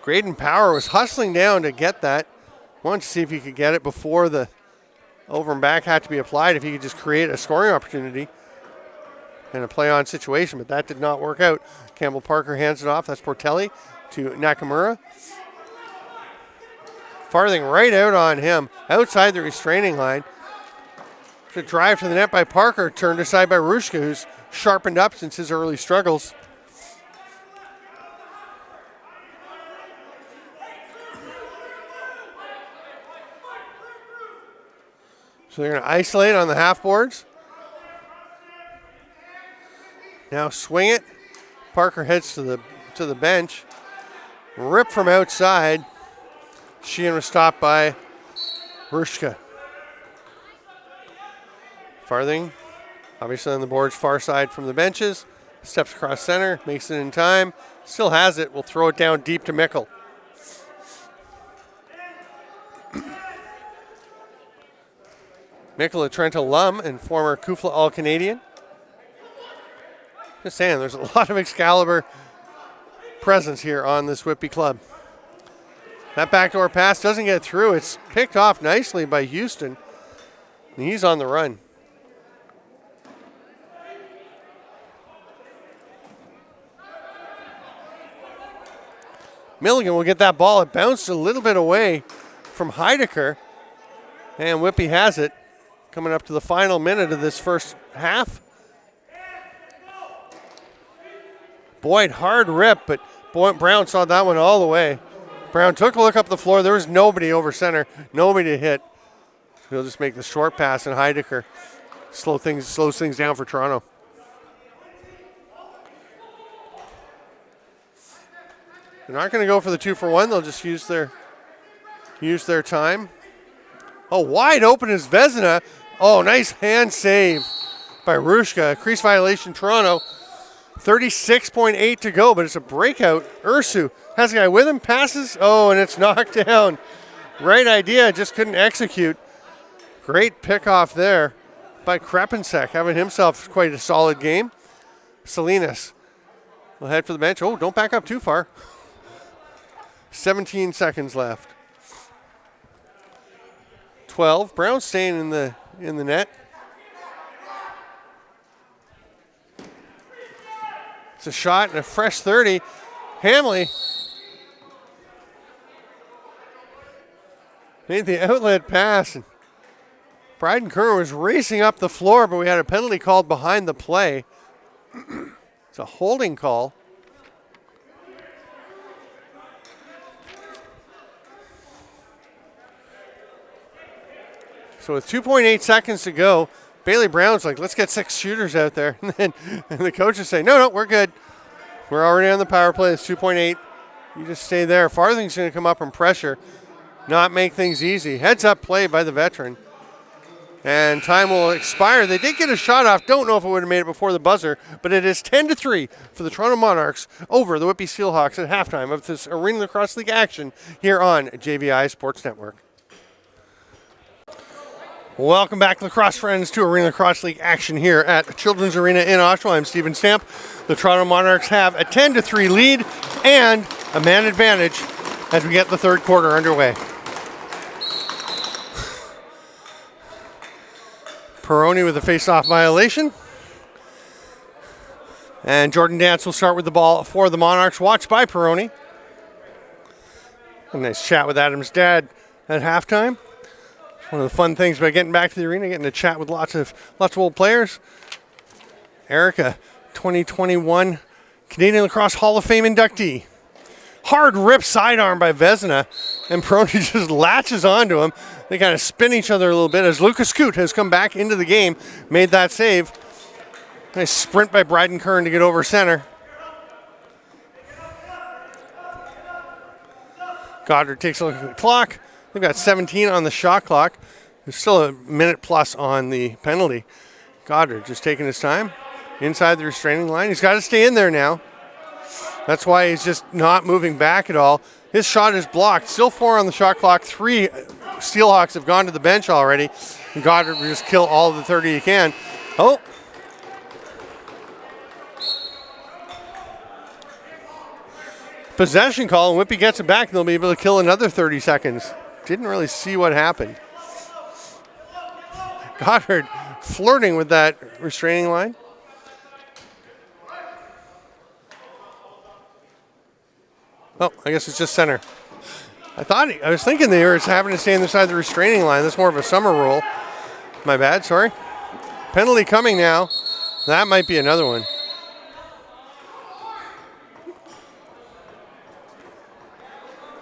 Graydon Power was hustling down to get that. Wanted to see if he could get it before the over and back had to be applied, if he could just create a scoring opportunity and a play-on situation, but that did not work out. Campbell Parker hands it off. That's Portelli to Nakamura. Farthing right out on him, outside the restraining line. The drive to the net by Parker, turned aside by Rushka, who's sharpened up since his early struggles. So they're going to isolate on the half boards. Now swing it. Parker heads to the bench. Rip from outside. Sheehan was stopped by Rushka. Farthing, obviously on the boards far side from the benches. Steps across center, makes it in time. Still has it. We'll throw it down deep to Mickel. Mickel, a Trent alum and former Kufla All-Canadian. Just saying, there's a lot of Excalibur presence here on this Whitby club. That backdoor pass doesn't get through. It's picked off nicely by Houston. And he's on the run. Milligan will get that ball. It bounced a little bit away from Heidecker. And Whitby has it. Coming up to the final minute of this first half. Boyd, hard rip, but Brown saw that one all the way. Brown took a look up the floor. There was nobody over center, nobody to hit. He'll just make the short pass, and Heidecker slows things down for Toronto. They're not going to go for the 2-for-1. They'll just use their time. Oh, wide open is Vezina. Oh, nice hand save by Rushka. Crease violation, Toronto. 36.8 to go, but it's a breakout. Ursu has a guy with him, passes. Oh, and it's knocked down. Right idea, just couldn't execute. Great pickoff there by Krepensek, having himself quite a solid game. Salinas will head for the bench. Oh, don't back up too far. 17 seconds left. 12. Brown staying in the net. It's a shot and a fresh 30. Hamley made the outlet pass. And Bryden Kerr was racing up the floor, but we had a penalty called behind the play. It's a holding call. So with 2.8 seconds to go, Bailey Brown's like, let's get 6 shooters out there. And the coaches say, no, we're good. We're already on the power play. It's 2.8. You just stay there. Farthing's going to come up and pressure, not make things easy. Heads up play by the veteran. And time will expire. They did get a shot off. Don't know if it would have made it before the buzzer, but it is 10-3 for the Toronto Monarchs over the Whitby Steelhawks at halftime of this Arenalacrosseleague League action here on JVI Sports Network. Welcome back, lacrosse friends, to Arenalacrosseleague League action here at Children's Arena in Oshawa. I'm Stephen Stamp. The Toronto Monarchs have a 10-3 lead and a man advantage as we get the third quarter underway. Peroni with a face-off violation. And Jordan Dance will start with the ball for the Monarchs, watched by Peroni. A nice chat with Adam's dad at halftime. One of the fun things about getting back to the arena, getting to chat with lots of old players. Erica, 2021 Canadian Lacrosse Hall of Fame inductee. Hard rip sidearm by Vezina, and Peroni just latches onto him. They kind of spin each other a little bit as Lucas Coote has come back into the game, made that save. Nice sprint by Bryden Kern to get over center. Goddard takes a look at the clock. They've got 17 on the shot clock. There's still a minute plus on the penalty. Goddard just taking his time inside the restraining line. He's got to stay in there now. That's why he's just not moving back at all. His shot is blocked. Still 4 on the shot clock. 3 Steelhawks have gone to the bench already. And Goddard will just kill all of the 30 he can. Oh. Possession call, and Whitby gets it back, and they'll be able to kill another 30 seconds. Didn't really see what happened. Goddard flirting with that restraining line. Oh, I guess it's just center. I was thinking they were having to stay on the side of the restraining line. That's more of a summer rule. My bad, sorry. Penalty coming now. That might be another one.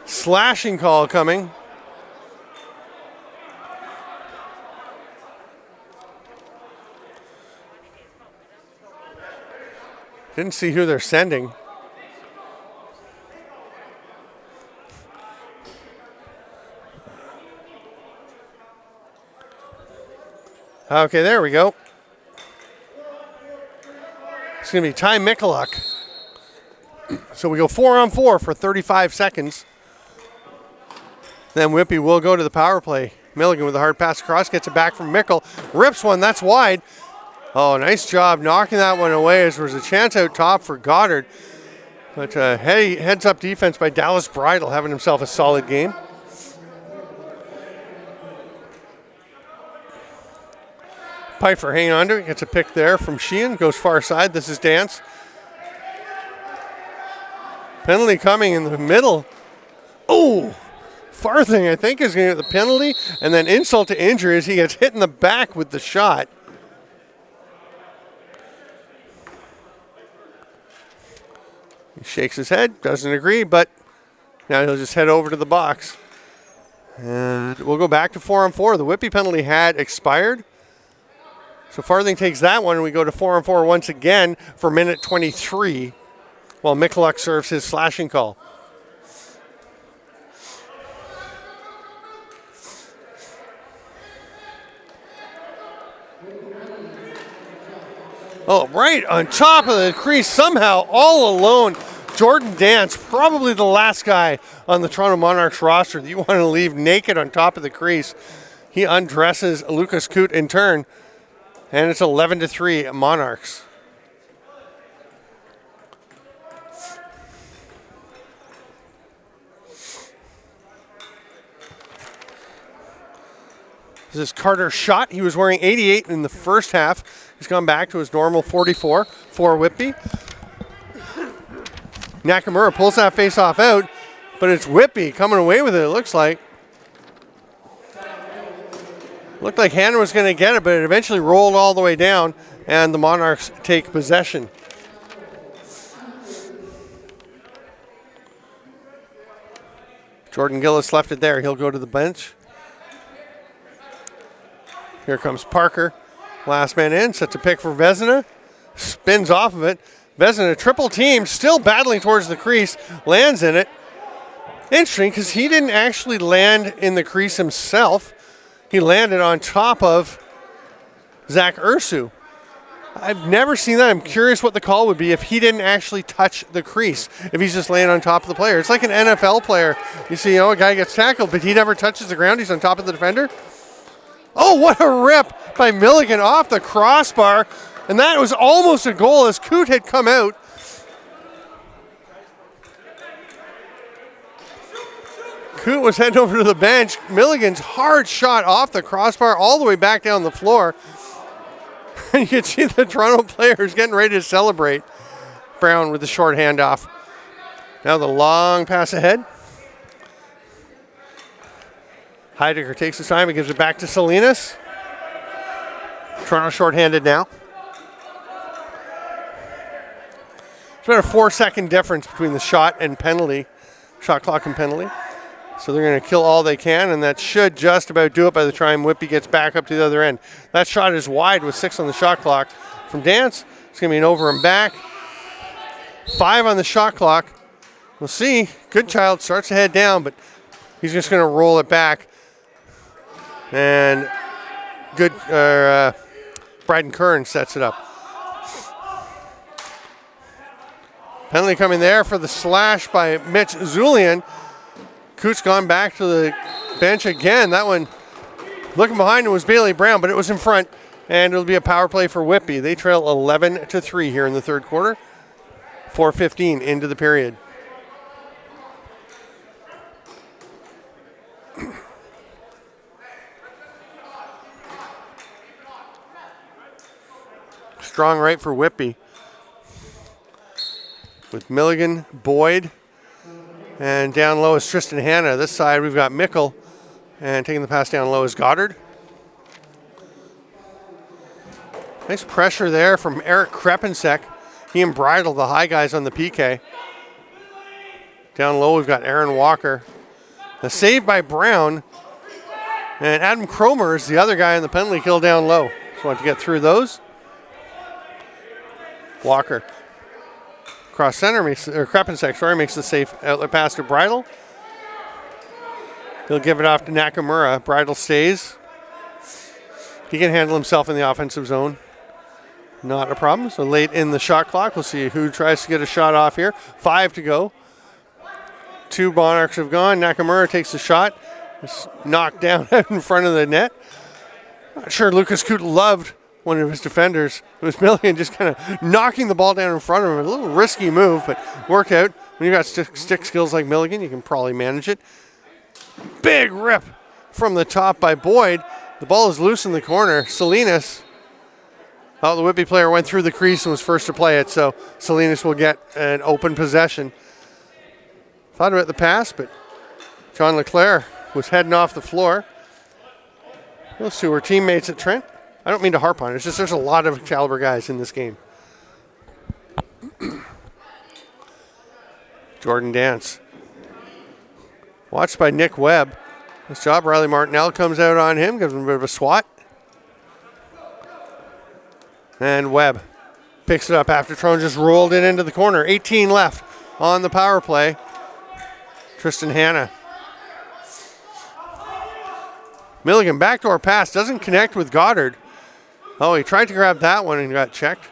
Slashing call coming. Didn't see who they're sending. Okay, there we go. It's going to be Ty Mickel. So we go 4-on-4 for 35 seconds. Then Whitby will go to the power play. Milligan with a hard pass across, gets it back from Mickel. Rips one, that's wide. Oh, nice job knocking that one away as there was a chance out top for Goddard. But heads-up defense by Dallas Bridle, having himself a solid game. Pfeiffer hanging on to it, gets a pick there from Sheehan, goes far side. This is Dance. Penalty coming in the middle. Oh, Farthing, I think, is going to get the penalty, and then insult to injury as he gets hit in the back with the shot. He shakes his head, doesn't agree, but now he'll just head over to the box. And we'll go back to 4-on-4. The Whitby penalty had expired. So Farthing takes that one, and we go to 4-on-4 once again for minute 23, while Mickel serves his slashing call. Oh, right on top of the crease, somehow all alone. Jordan Dance, probably the last guy on the Toronto Monarchs roster that you want to leave naked on top of the crease. He undresses Lucas Coote in turn, and it's 11-3 Monarchs. This is Carter's shot. He was wearing 88 in the first half. He's gone back to his normal 44 for Whitby. Nakamura pulls that face-off out, but it's Whitby coming away with it, it looks like. Looked like Hannah was going to get it, but it eventually rolled all the way down, and the Monarchs take possession. Jordan Gillis left it there. He'll go to the bench. Here comes Parker. Last man in, sets a pick for Vezina. Spins off of it. Vezina triple team, still battling towards the crease. Lands in it. Interesting, because he didn't actually land in the crease himself. He landed on top of Zach Ursu. I've never seen that. I'm curious what the call would be if he didn't actually touch the crease, if he's just laying on top of the player. It's like an NFL player. You see, a guy gets tackled, but he never touches the ground. He's on top of the defender. Oh, what a rip by Milligan off the crossbar. And that was almost a goal as Coot had come out. Coot was heading over to the bench. Milligan's hard shot off the crossbar all the way back down the floor. And you can see the Toronto players getting ready to celebrate. Brown with the short handoff. Now the long pass ahead. Heidegger takes his time and gives it back to Salinas. Toronto short-handed now. It's about a 4-second difference between the shot and penalty, shot clock and penalty. So they're going to kill all they can, and that should just about do it by the time Whitby gets back up to the other end. That shot is wide with 6 on the shot clock. From Dance, it's going to be an over and back. 5 on the shot clock. We'll see. Goodchild starts to head down, but he's just going to roll it back. And Bryden Kern sets it up. Penalty coming there for the slash by Mitch Zulian. Coot's gone back to the bench again. That one, looking behind him was Bailey Brown, but it was in front, and it'll be a power play for Whitby. They trail 11-3 here in the third quarter. 4:15 into the period. Strong right for Whitby. With Milligan, Boyd, and down low is Tristan Hanna. This side we've got Mickel, and taking the pass down low is Goddard. Nice pressure there from Eric Krepensek. He embridled the high guys on the PK. Down low we've got Aaron Walker. A save by Brown, and Adam Cromer is the other guy in the penalty kill down low. Just want to get through those. Walker. Cross center, Krepensek, makes the safe outlet pass to Bridle. He'll give it off to Nakamura. Bridle stays. He can handle himself in the offensive zone. Not a problem. So late in the shot clock, we'll see who tries to get a shot off here. 5 to go. 2 Monarchs have gone. Nakamura takes the shot. It's knocked down out in front of the net. Not sure Lucas Coot loved one of his defenders. It was Milligan just kind of knocking the ball down in front of him. A little risky move, but worked out. When you've got stick skills like Milligan, you can probably manage it. Big rip from the top by Boyd. The ball is loose in the corner. Salinas. Oh, the Whitby player went through the crease and was first to play it, so Salinas will get an open possession. Thought about the pass, but John Leclerc was heading off the floor. Those two were teammates at Trent. I don't mean to harp on it. It's just there's a lot of caliber guys in this game. Jordan Dance. Watched by Nick Webb. Nice job. Riley Martinell comes out on him, gives him a bit of a swat. And Webb picks it up after Tron just rolled it into the corner. 18 left on the power play. Tristan Hanna. Milligan backdoor pass, doesn't connect with Goddard. Oh, he tried to grab that one and got checked.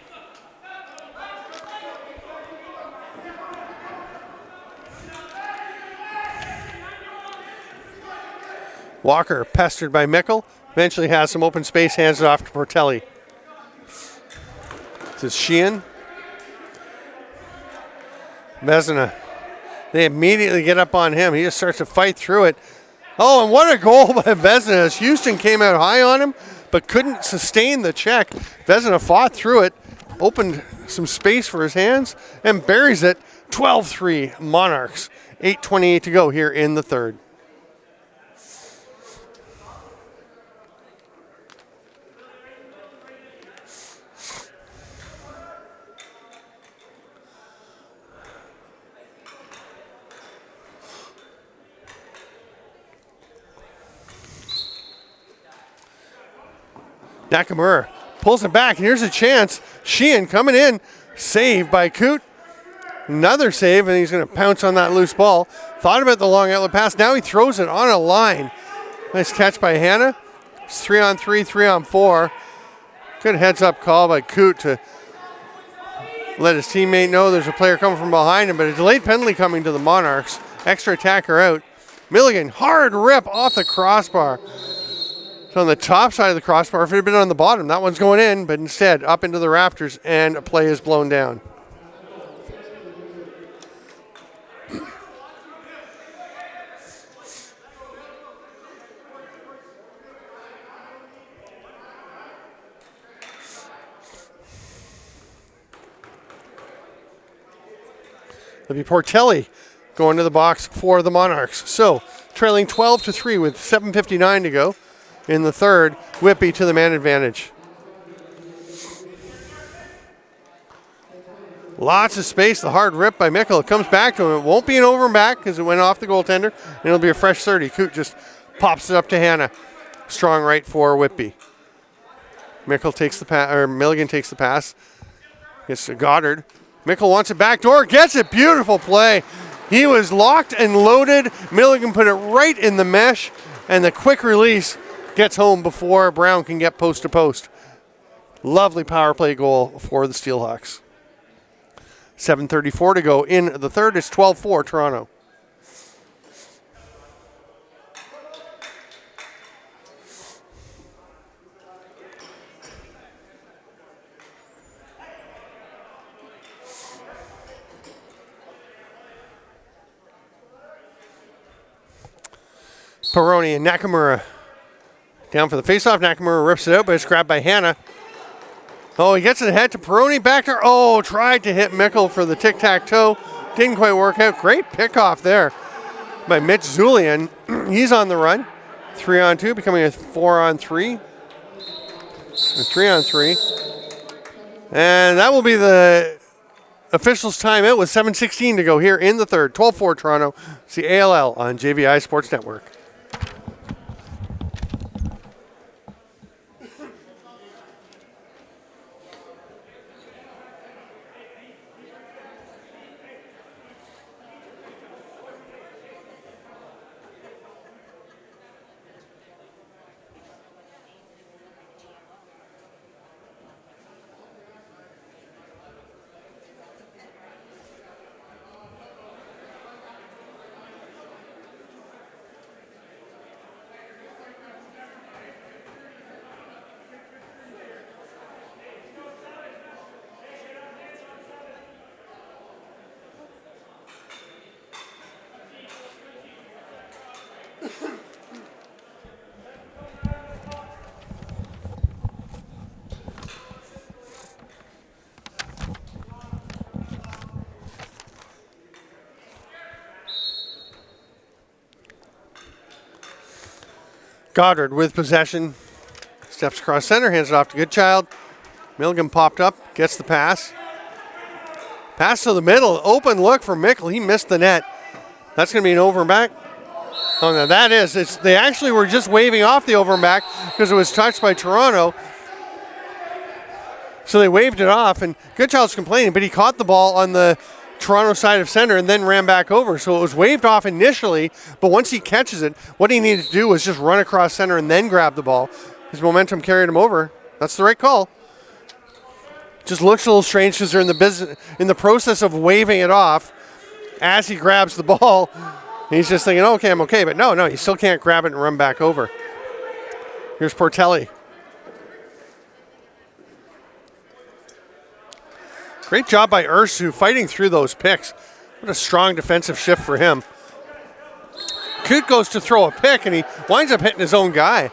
Walker pestered by Mickel. Eventually has some open space, hands it off to Portelli. This is Sheehan. Vezina. They immediately get up on him. He just starts to fight through it. Oh, and what a goal by Vezina as Houston came out high on him, but couldn't sustain the check. Vezina fought through it, opened some space for his hands, and buries it 12-3 Monarchs. 8:28 to go here in the third. Nakamura pulls it back, and here's a chance. Sheehan coming in, saved by Coot. Another save, and he's going to pounce on that loose ball. Thought about the long outlet pass. Now he throws it on a line. Nice catch by Hannah. It's 3-on-3, 3-on-4. Good heads-up call by Coot to let his teammate know there's a player coming from behind him, but a delayed penalty coming to the Monarchs. Extra attacker out. Milligan, hard rip off the crossbar. So on the top side of the crossbar, if it had been on the bottom, that one's going in, but instead up into the rafters, and a play is blown down. It'll be Portelli going to the box for the Monarchs. So trailing 12-3 with 7:59 to go in the third. Whitby to the man advantage. Lots of space. The hard rip by Mickel. It comes back to him. It won't be an over and back because it went off the goaltender. And it'll be a fresh 30. Coot just pops it up to Hannah. Strong right for Whitby. Mickel takes the pass, or Milligan takes the pass. Gets to Goddard. Mickel wants it back door. Gets it. Beautiful play. He was locked and loaded. Milligan put it right in the mesh. And the quick release gets home before Brown can get post to post. Lovely power play goal for the Steelhawks. 7:34 to go in the third. It's 12-4 Toronto. Peroni and Nakamura down for the faceoff. Nakamura rips it out, but it's grabbed by Hannah. Oh, he gets it ahead to Peroni back there. Oh, tried to hit Mickel for the tic-tac-toe. Didn't quite work out. Great pick-off there by Mitch Zulian. He's on the run. 3-on-2, becoming a 4-on-3. A 3-on-3. And that will be the officials' timeout with 7:16 to go here in the third. 12-4 Toronto. It's the ALL on JVI Sports Network. Goddard with possession. Steps across center, hands it off to Goodchild. Milligan popped up, gets the pass. Pass to the middle, open look for Mickel. He missed the net. That's going to be an over and back. Oh, no, that is. They actually were just waving off the over and back because it was touched by Toronto. So they waved it off, and Goodchild's complaining, but he caught the ball on the Toronto side of center and then ran back over. So it was waved off initially, but once he catches it, what he needed to do was just run across center and then grab the ball. His momentum carried him over. That's the right call. Just looks a little strange because they're in the process of waving it off as he grabs the ball. He's just thinking, okay, I'm okay. But no, you still can't grab it and run back over. Here's Portelli. Great job by Ursu fighting through those picks. What a strong defensive shift for him. Coot goes to throw a pick, and he winds up hitting his own guy.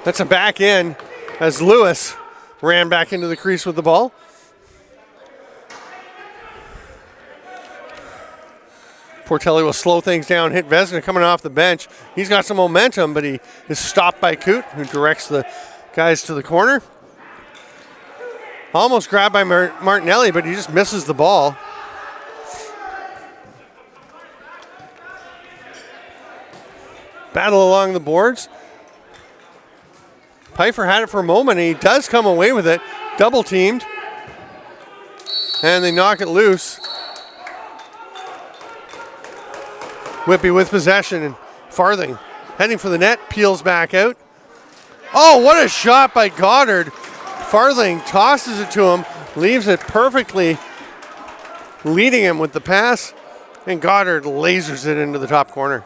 That's a back in as Lewis ran back into the crease with the ball. Portelli will slow things down, hit Vezina coming off the bench. He's got some momentum, but he is stopped by Coote, who directs the guys to the corner. Almost grabbed by Martinelli, but he just misses the ball. Battle along the boards. Pfeiffer had it for a moment, and he does come away with it. Double teamed. And they knock it loose. Whitby with possession, and Farthing heading for the net, peels back out. Oh, what a shot by Goddard. Farthing tosses it to him, leaves it perfectly, leading him with the pass, and Goddard lasers it into the top corner.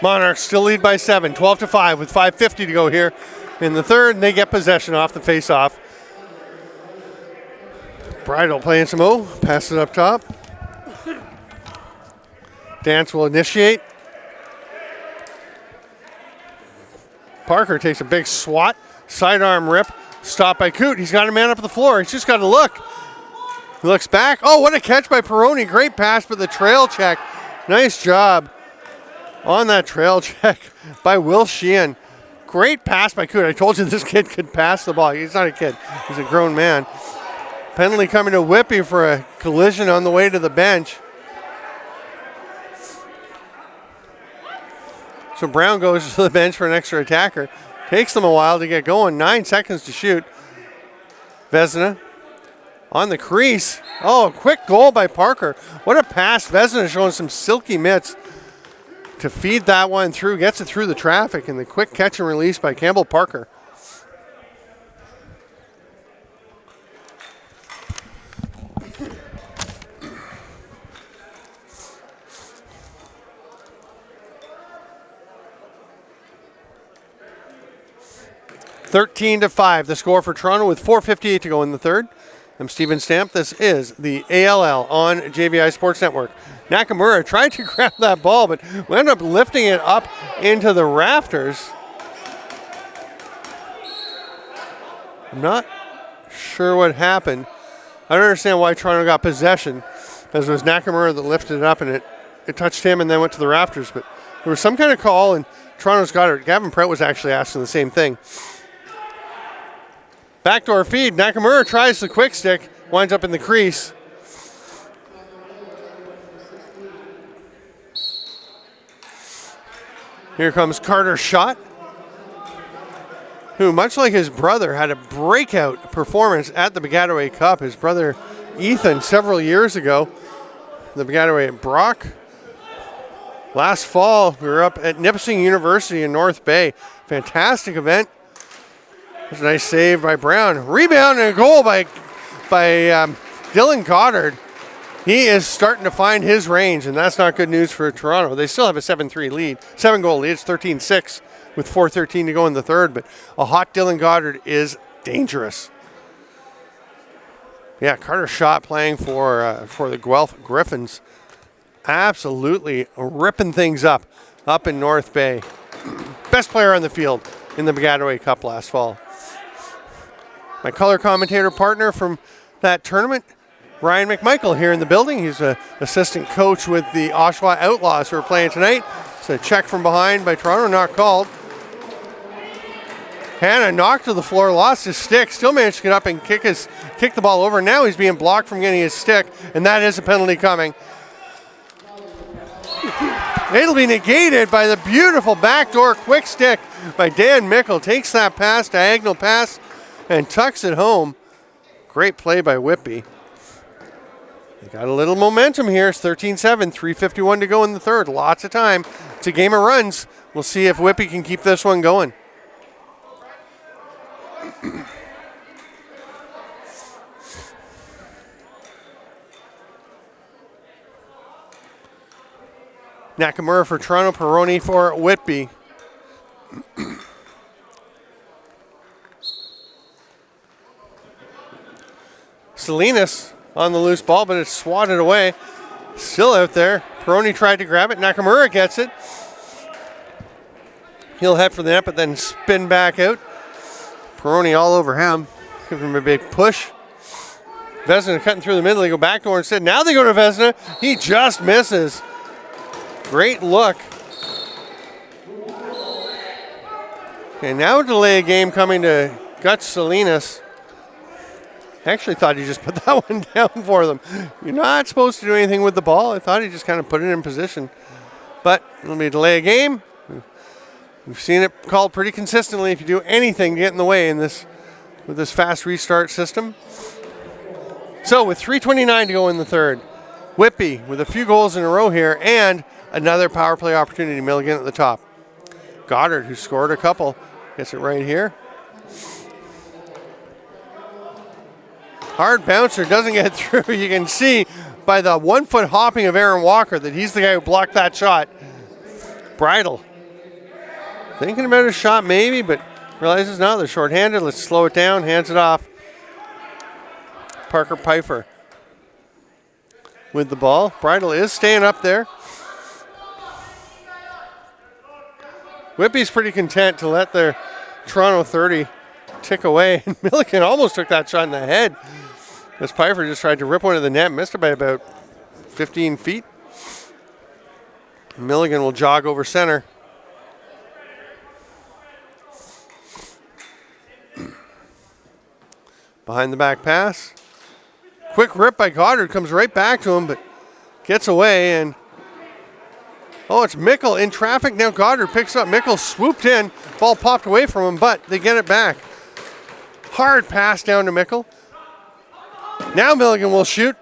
Monarchs still lead by 7, 12-5 with 5:50 to go here in the third, and they get possession off the face-off. Bridle playing some O, pass it up top. Dance will initiate. Parker takes a big swat, sidearm rip, stopped by Coote. He's got a man up the floor. He's just got to look. He looks back. Oh, what a catch by Peroni. Great pass, but the trail check. Nice job on that trail check by Will Sheehan. Great pass by Coote. I told you this kid could pass the ball. He's not a kid. He's a grown man. Penalty coming to Whitby for a collision on the way to the bench. So Brown goes to the bench for an extra attacker. Takes them a while to get going. 9 seconds to shoot. Vezina on the crease. Oh, a quick goal by Parker. What a pass. Vezina showing some silky mitts to feed that one through. Gets it through the traffic, and the quick catch and release by Campbell Parker. (13-5), the score for Toronto with 4:58 to go in the third. I'm Steven Stamp. This is the ALL on JVI Sports Network. Nakamura tried to grab that ball, but we ended up lifting it up into the rafters. I'm not sure what happened. I don't understand why Toronto got possession, as it was Nakamura that lifted it up, and it touched him and then went to the rafters. But there was some kind of call, and Toronto's got it. Gavin Pratt was actually asking the same thing. Backdoor feed. Nakamura tries the quick stick, winds up in the crease. Here comes Carter Schott, who, much like his brother, had a breakout performance at the Piscataway Cup. His brother Ethan several years ago, the Piscataway at Brock. Last fall, we were up at Nipissing University in North Bay. Fantastic event. That's a nice save by Brown. Rebound and a goal by Dylan Goddard. He is starting to find his range, and that's not good news for Toronto. They still have a 7-3 lead, 7-goal lead. It's 13-6 with 4:13 to go in the third, but a hot Dylan Goddard is dangerous. Yeah, Carter Schott playing for the Guelph Griffins. Absolutely ripping things up in North Bay. Best player on the field in the Piscataway Cup last fall. My color commentator partner from that tournament, Ryan McMichael, here in the building. He's an assistant coach with the Oshawa Outlaws who are playing tonight. It's a check from behind by Toronto, not called. Hanna knocked to the floor, lost his stick, still managed to get up and kick the ball over. Now he's being blocked from getting his stick, and that is a penalty coming. It'll be negated by the beautiful backdoor quick stick by Dan Mickel. Takes that pass, diagonal pass, and tucks it home. Great play by Whitby. They got a little momentum here. It's 13-7, 3:51 to go in the third. Lots of time. It's a game of runs. We'll see if Whitby can keep this one going. Nakamura for Toronto, Peroni for Whitby. Salinas on the loose ball, but it's swatted away. Still out there. Peroni tried to grab it. Nakamura gets it. He'll head for the net, but then spin back out. Peroni all over him. Give him a big push. Vezina cutting through the middle. They go backdoor instead. Now they go to Vezina. He just misses. Great look. Okay, now a delay game coming to Guts Salinas. I actually thought he just put that one down for them. You're not supposed to do anything with the ball. I thought he just kind of put it in position. But it'll be a delay a game. We've seen it called pretty consistently if you do anything to get in the way in this with this fast restart system. So with 3:29 to go in the third, Whitby with a few goals in a row here and another power play opportunity. Milligan at the top. Goddard, who scored a couple, gets it right here. Hard bouncer, doesn't get through. You can see by the 1 foot hopping of Aaron Walker that he's the guy who blocked that shot. Bridle. Thinking about a shot maybe, but realizes now they're shorthanded. Let's slow it down, hands it off. Parker Pfeiffer with the ball. Bridle is staying up there. Whitby's pretty content to let their Toronto 30 tick away. And Milliken almost took that shot in the head. As Pfeiffer just tried to rip one to the net, missed it by about 15 feet. Milligan will jog over center. Behind the back pass. Quick rip by Goddard, comes right back to him, but gets away. And oh, it's Mickel in traffic. Now Goddard picks up. Mickel swooped in. Ball popped away from him, but they get it back. Hard pass down to Mickel. Now Milligan will shoot.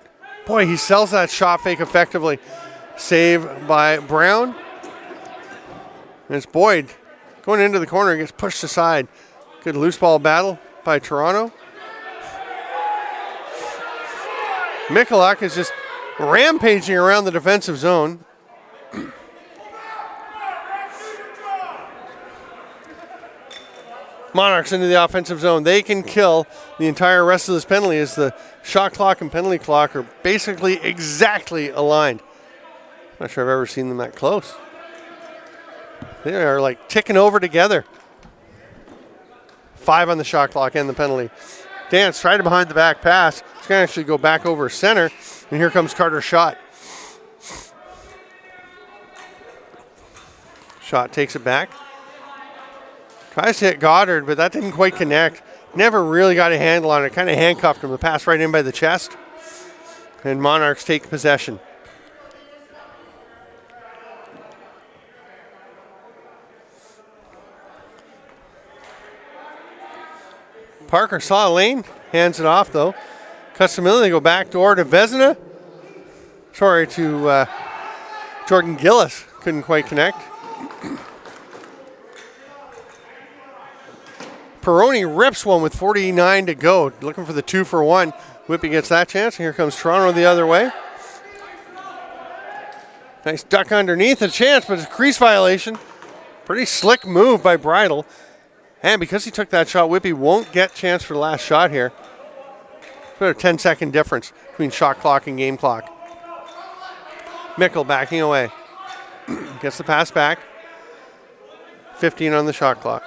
Boy, he sells that shot fake effectively. Save by Brown. And it's Boyd going into the corner, gets pushed aside. Good loose ball battle by Toronto. Mickelak is just rampaging around the defensive zone. Monarchs into the offensive zone. They can kill the entire rest of this penalty as the shot clock and penalty clock are basically exactly aligned. Not sure I've ever seen them that close. They are like ticking over together. 5 on the shot clock and the penalty. Dance tried to behind the back pass. He's going to actually go back over center. And here comes Carter's shot. Shot takes it back. Tries to hit Goddard, but that didn't quite connect. Never really got a handle on it. Kind of handcuffed him. The pass right in by the chest. And Monarchs take possession. Parker saw a lane. Hands it off, though. Cuts the middle. They go back door to Vezina. Sorry, to Jordan Gillis. Couldn't quite connect. Peroni rips one with 49 to go. Looking for the 2-for-1. Whitby gets that chance. And here comes Toronto the other way. Nice duck underneath. A chance, but it's a crease violation. Pretty slick move by Bridle. And because he took that shot, Whitby won't get chance for the last shot here. About a 10-second difference between shot clock and game clock. Mickel backing away. Gets the pass back. 15 on the shot clock.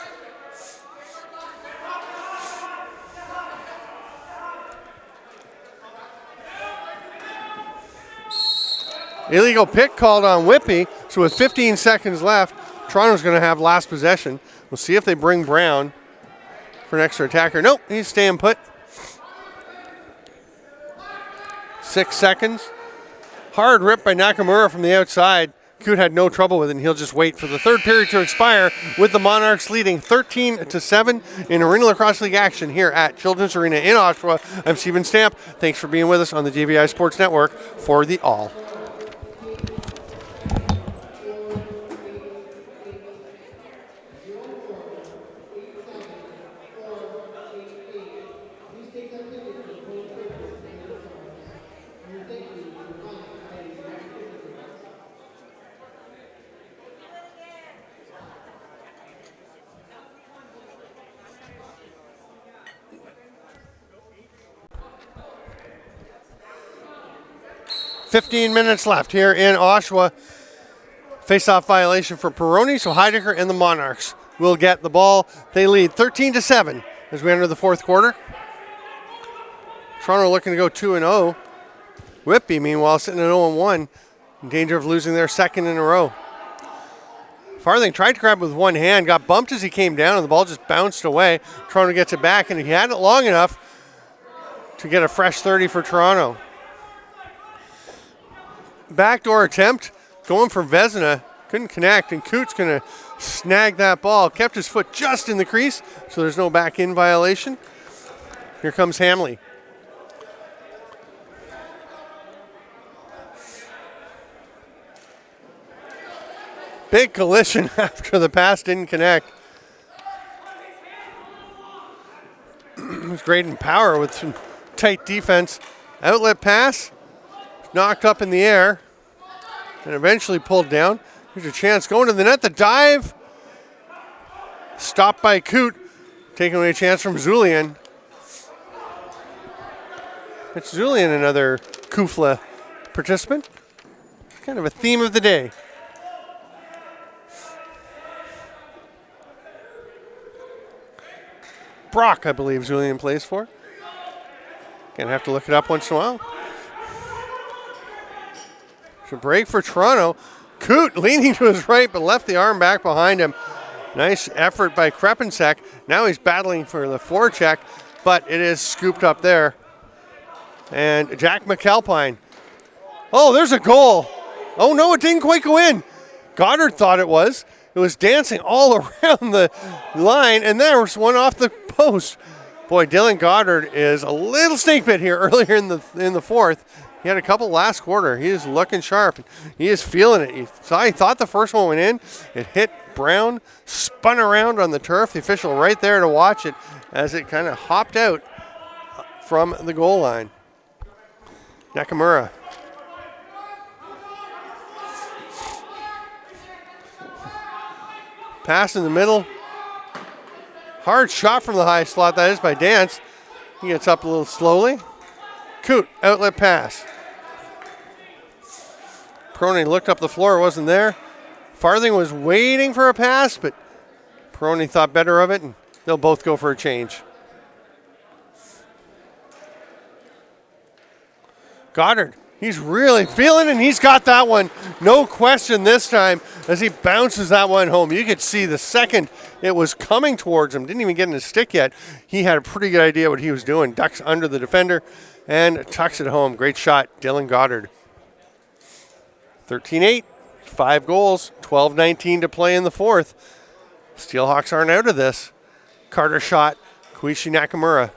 Illegal pick called on Whitby. So with 15 seconds left, Toronto's going to have last possession. We'll see if they bring Brown for an extra attacker. Nope, he's staying put. 6 seconds. Hard rip by Nakamura from the outside. Coot had no trouble with it, and he'll just wait for the third period to expire with the Monarchs leading 13-7 in Arenalacrosseleague action here at Children's Arena in Oshawa. I'm Steven Stamp. Thanks for being with us on the JVI Sports Network for the All. 15 minutes left here in Oshawa. Face-off violation for Peroni, so Heidecker and the Monarchs will get the ball. They lead 13-7 as we enter the fourth quarter. Toronto looking to go 2-0. Whitby, meanwhile, sitting at 0-1, in danger of losing their second in a row. Farthing tried to grab with one hand, got bumped as he came down, and the ball just bounced away. Toronto gets it back, and he had it long enough to get a fresh 30 for Toronto. Backdoor attempt, going for Vezina, couldn't connect, and Coots going to snag that ball. Kept his foot just in the crease, so there's no back-in violation. Here comes Hamley. Big collision after the pass didn't connect. It was great in power with some tight defense. Outlet pass, knocked up in the air, and eventually pulled down. Here's a chance going to the net. The dive, stopped by Coot, taking away a chance from Zulian. It's Zulian, another Kufla participant. Kind of a theme of the day. Brock, I believe Zulian plays for. Gonna have to look it up once in a while. It's a break for Toronto. Coot leaning to his right, but left the arm back behind him. Nice effort by Krepensek. Now he's battling for the forecheck, but it is scooped up there. And Jack McAlpine. Oh, there's a goal. Oh no, it didn't quite go in. Goddard thought it was. It was dancing all around the line, and there was one off the post. Boy, Dylan Goddard is a little snake bit here earlier in the fourth. He had a couple last quarter. He is looking sharp. He is feeling it. He thought the first one went in. It hit Brown, spun around on the turf. The official right there to watch it as it kind of hopped out from the goal line. Nakamura. Pass in the middle. Hard shot from the high slot, that is by Dance. He gets up a little slowly. Coot, outlet pass. Peroni looked up the floor, wasn't there. Farthing was waiting for a pass, but Peroni thought better of it, and they'll both go for a change. Goddard, he's really feeling it, and he's got that one. No question this time as he bounces that one home. You could see the second it was coming towards him. Didn't even get in his stick yet. He had a pretty good idea what he was doing. Ducks under the defender and tucks it home. Great shot, Dylan Goddard. 13-8, 5 goals, 12-19 to play in the fourth. Steelhawks aren't out of this. Carter shot, Koichi Nakamura.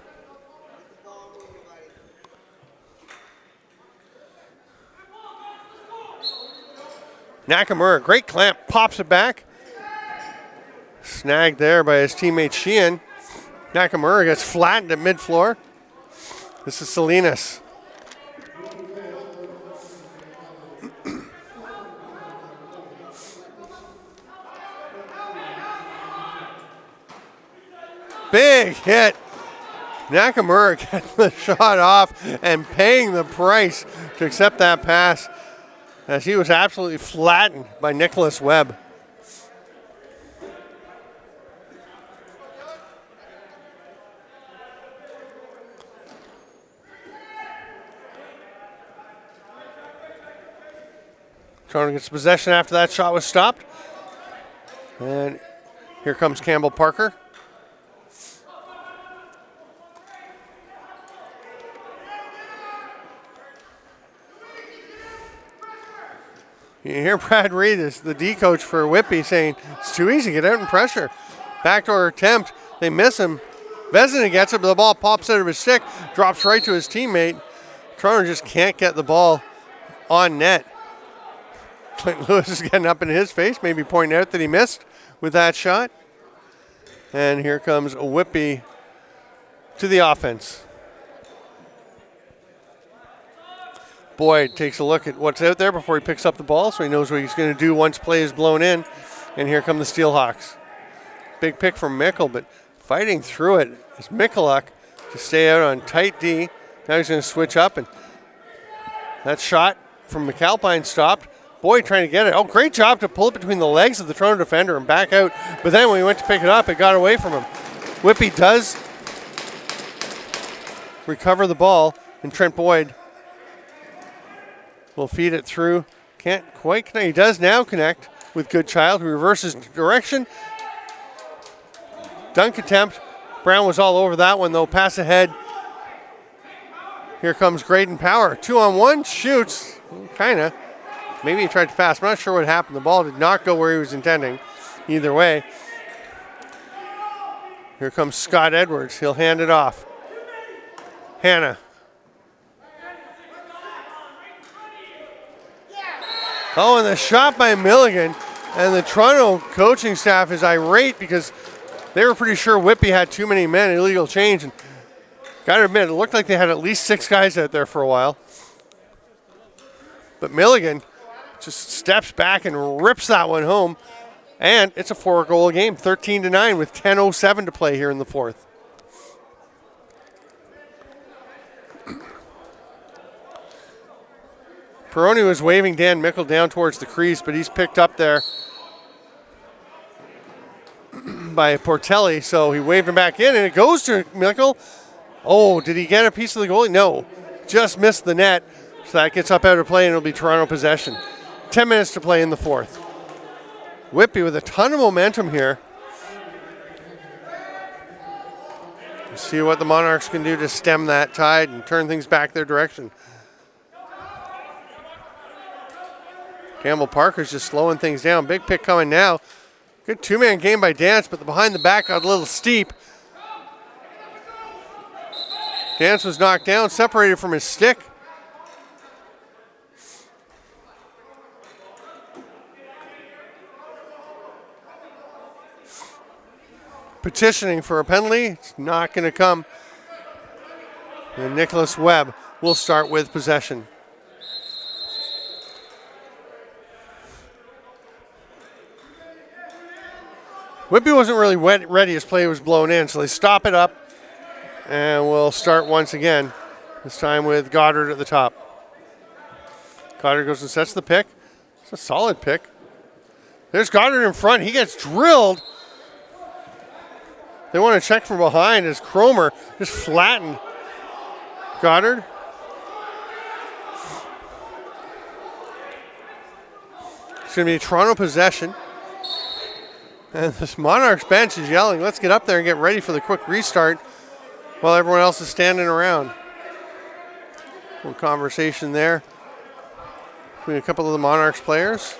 Nakamura, great clamp, pops it back. Snagged there by his teammate Sheehan. Nakamura gets flattened at mid-floor. This is Salinas. Big hit. Nakamura getting the shot off and paying the price to accept that pass, as he was absolutely flattened by Nicholas Webb. Toronto gets possession after that shot was stopped. And here comes Campbell Parker. You hear Brad Reed, is the D coach for Whitby, saying it's too easy, get out and pressure. Backdoor attempt, they miss him. Vezina gets it, but the ball pops out of his stick, drops right to his teammate. Toronto just can't get the ball on net. Clint Lewis is getting up in his face, maybe pointing out that he missed with that shot. And here comes Whitby to the offense. Boyd takes a look at what's out there before he picks up the ball, so he knows what he's going to do once play is blown in. And here come the Steelhawks. Big pick from Mickel, but fighting through it is Mickeluk to stay out on tight D. Now he's going to switch up, and that shot from McAlpine stopped. Boyd trying to get it. Oh, great job to pull it between the legs of the Toronto defender and back out. But then when he went to pick it up, it got away from him. Whitby does recover the ball, and Trent Boyd will feed it through. Can't quite connect. He does now connect with Goodchild, who reverses direction. Dunk attempt. Brown was all over that one, though. Pass ahead. Here comes Graydon Power. 2-on-1, shoots. Kind of. Maybe he tried to pass. I'm not sure what happened. The ball did not go where he was intending. Either way. Here comes Scott Edwards. He'll hand it off. Hannah. Oh, and the shot by Milligan. And the Toronto coaching staff is irate because they were pretty sure Whitby had too many men, illegal change. And gotta admit, it looked like they had at least 6 guys out there for a while. But Milligan just steps back and rips that one home. And it's a 4-goal game, 13-9 with 10:07 to play here in the fourth. Peroni was waving Dan Mickel down towards the crease, but he's picked up there by Portelli, so he waved him back in, and it goes to Mickel. Oh, did he get a piece of the goalie? No, just missed the net, so that gets up out of play, and it'll be Toronto possession. 10 minutes to play in the fourth. Whitby with a ton of momentum here. Let's see what the Monarchs can do to stem that tide and turn things back their direction. Campbell Parker's just slowing things down. Big pick coming now. Good 2-man game by Dance, but the behind the back got a little steep. Dance was knocked down, separated from his stick. Petitioning for a penalty. It's not going to come. And Nicholas Webb will start with possession. Whitby wasn't really ready. His play was blown in, so they stop it up. And we'll start once again, this time with Goddard at the top. Goddard goes and sets the pick. It's a solid pick. There's Goddard in front. He gets drilled. They want to check from behind as Cromer just flattened Goddard. It's going to be a Toronto possession. And this Monarchs bench is yelling, let's get up there and get ready for the quick restart while everyone else is standing around. A little conversation there between a couple of the Monarchs players.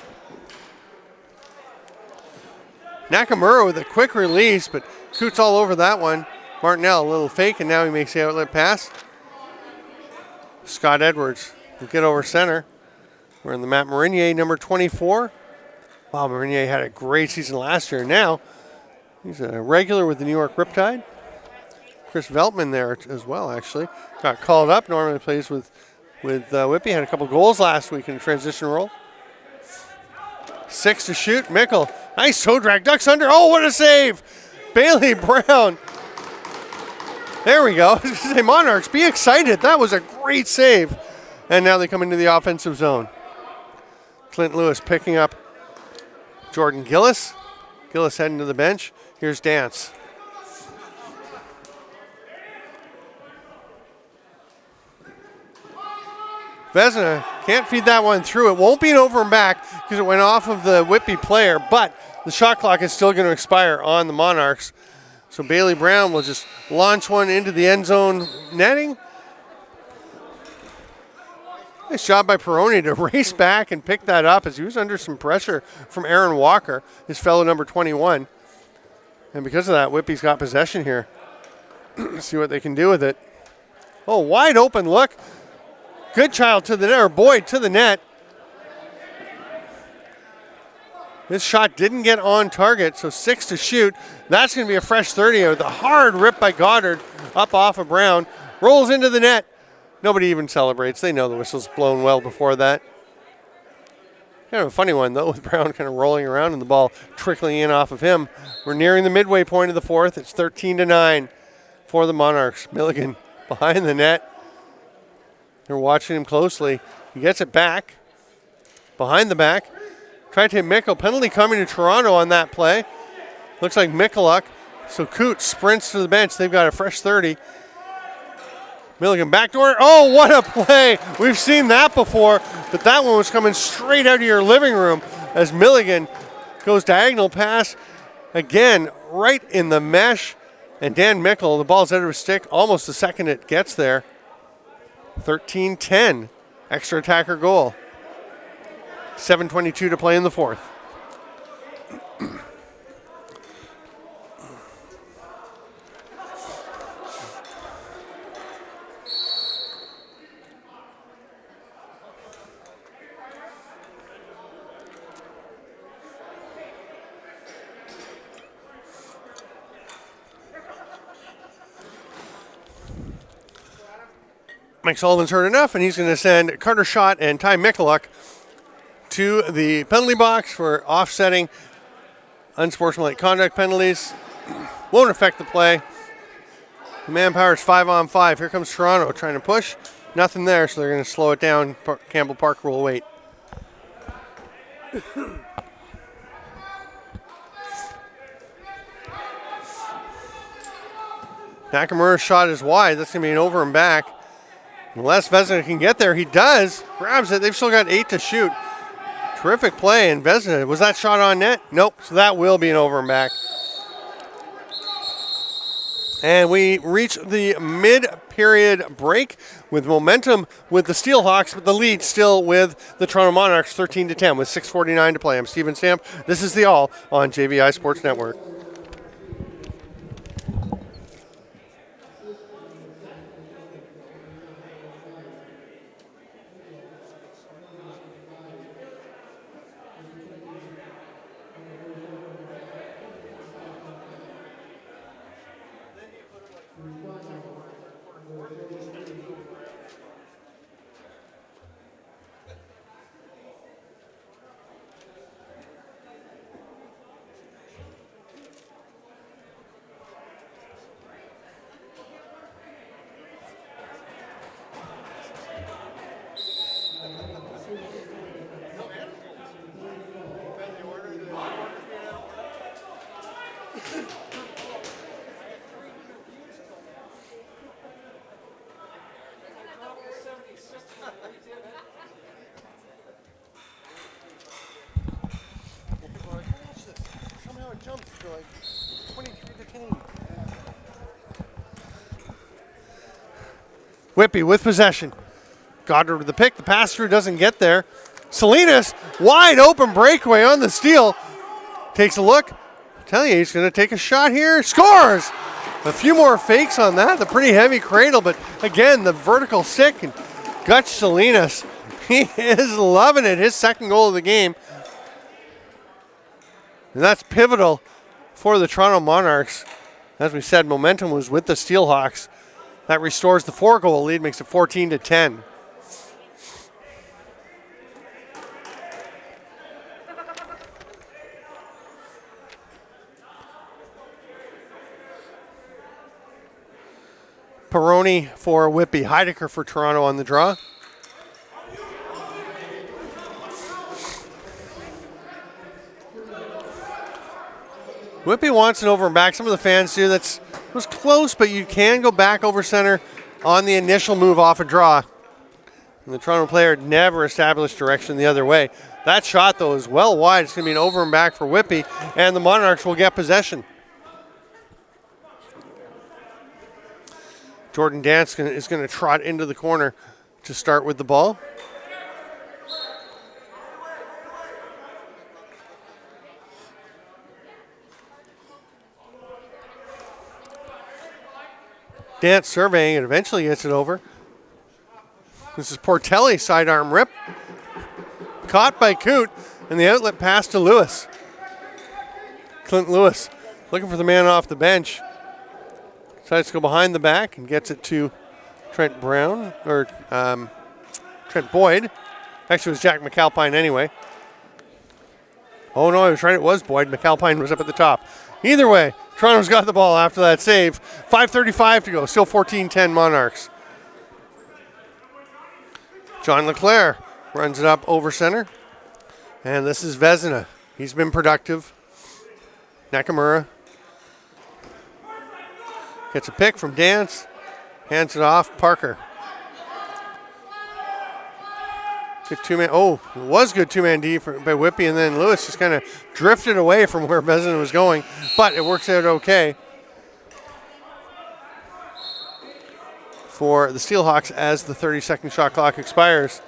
Nakamura with a quick release, but Coots all over that one. Martinell, a little fake, and now he makes the outlet pass. Scott Edwards will get over center. We're in the Matt Marinier, number 24. Wow, Marinier had a great season last year. Now, he's a regular with the New York Riptide. Chris Veltman there as well, actually. Got called up, normally plays with Whitby. Had a couple goals last week in a transition role. 6 to shoot. Mickel, nice toe drag, ducks under. Oh, what a save! Bailey Brown. There we go. Say, Monarchs, be excited. That was a great save. And now they come into the offensive zone. Clint Lewis picking up Jordan Gillis. Gillis heading to the bench. Here's Dance. Vezina can't feed that one through. It won't be an over and back because it went off of the Whitby player, but the shot clock is still going to expire on the Monarchs. So Bailey Brown will just launch one into the end zone netting. Nice job by Peroni to race back and pick that up as he was under some pressure from Aaron Walker, his fellow number 21. And because of that, Whitby's got possession here. See what they can do with it. Oh, wide open look. Goodchild to the net, or Boyd to the net. This shot didn't get on target, so 6 to shoot. That's going to be a fresh 30 with a hard rip by Goddard up off of Brown. Rolls into the net. Nobody even celebrates. They know the whistle's blown well before that. Kind of a funny one, though, with Brown kind of rolling around and the ball trickling in off of him. We're nearing the midway point of the fourth. It's 13-9 for the Monarchs. Milligan behind the net. They're watching him closely. He gets it back. Behind the back. Tried to hit Mickel. Penalty coming to Toronto on that play. Looks like Mickeluk. So Coots sprints to the bench. They've got a fresh 30. Milligan backdoor. Oh, what a play. We've seen that before, but that one was coming straight out of your living room as Milligan goes diagonal pass. Again, right in the mesh. And Dan Mickel, the ball's out of his stick almost the second it gets there. 13-10, extra attacker goal. 7:22 to play in the fourth. Mike Sullivan's heard enough, and he's going to send Carter Schott and Ty Mickeluk to the penalty box for offsetting unsportsmanlike conduct penalties. Won't affect the play. The manpower is 5-on-5. Here comes Toronto trying to push. Nothing there, so they're going to slow it down. Campbell Park will wait. Nakamura's shot is wide. That's going to be an over and back. Unless Vezina can get there, he does. Grabs it. They've still got 8 to shoot. Terrific play, and Vezina, was that shot on net? Nope, so that will be an over and back. And we reach the mid-period break with momentum with the Steelhawks, but the lead still with the Toronto Monarchs, 13-10 with 6:49 to play. I'm Steven Stamp. This is The All on JVI Sports Network. Whitby with possession. Goddard with the pick. The pass through doesn't get there. Salinas, wide open breakaway on the steal. Takes a look. I tell you, he's going to take a shot here. Scores! A few more fakes on that. The pretty heavy cradle, but again, the vertical stick and Gutch Salinas. He is loving it. His second goal of the game. And that's pivotal for the Toronto Monarchs. As we said, momentum was with the Steelhawks. That restores the 4-goal lead, makes it 14-10. Peroni for Whitby. Heidecker for Toronto on the draw. Whitby wants an over and back. Some of the fans do. That was close, but you can go back over center on the initial move off a draw. And the Toronto player never established direction the other way. That shot, though, is well wide. It's going to be an over and back for Whitby, and the Monarchs will get possession. Jordan Dance is going to trot into the corner to start with the ball. Dance surveying and eventually gets it over. This is Portelli, sidearm rip. Caught by Coot, and the outlet pass to Lewis. Clint Lewis looking for the man off the bench. Decides to go behind the back and gets it to Trent Brown, or Trent Boyd. Actually, it was Jack McAlpine anyway. Oh no, I was right, it was Boyd. McAlpine was up at the top. Either way, Toronto's got the ball after that save. 5:35 to go, still 14-10 Monarchs. John Leclerc runs it up over center. And this is Vezina. He's been productive. Nakamura gets a pick from Dance. Hands it off. Parker. Good two-man. Oh, it was good two-man D by Whitby, and then Lewis just kind of drifted away from where Vezina was going, but it works out okay for the Steelhawks as the 30-second shot clock expires.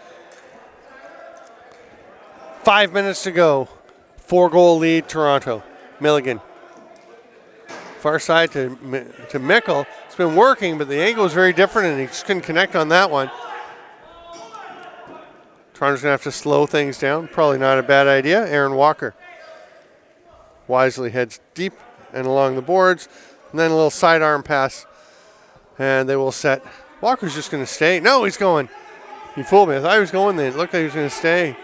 5 minutes to go. 4-goal lead, Toronto. Milligan. Far side to Mickel. It's been working, but the angle is very different, and he just couldn't connect on that one. Toronto's going to have to slow things down. Probably not a bad idea. Aaron Walker wisely heads deep and along the boards. And then a little sidearm pass. And they will set. Walker's just going to stay. No, he's going. You fooled me. I thought he was going there. It looked like he was going to stay.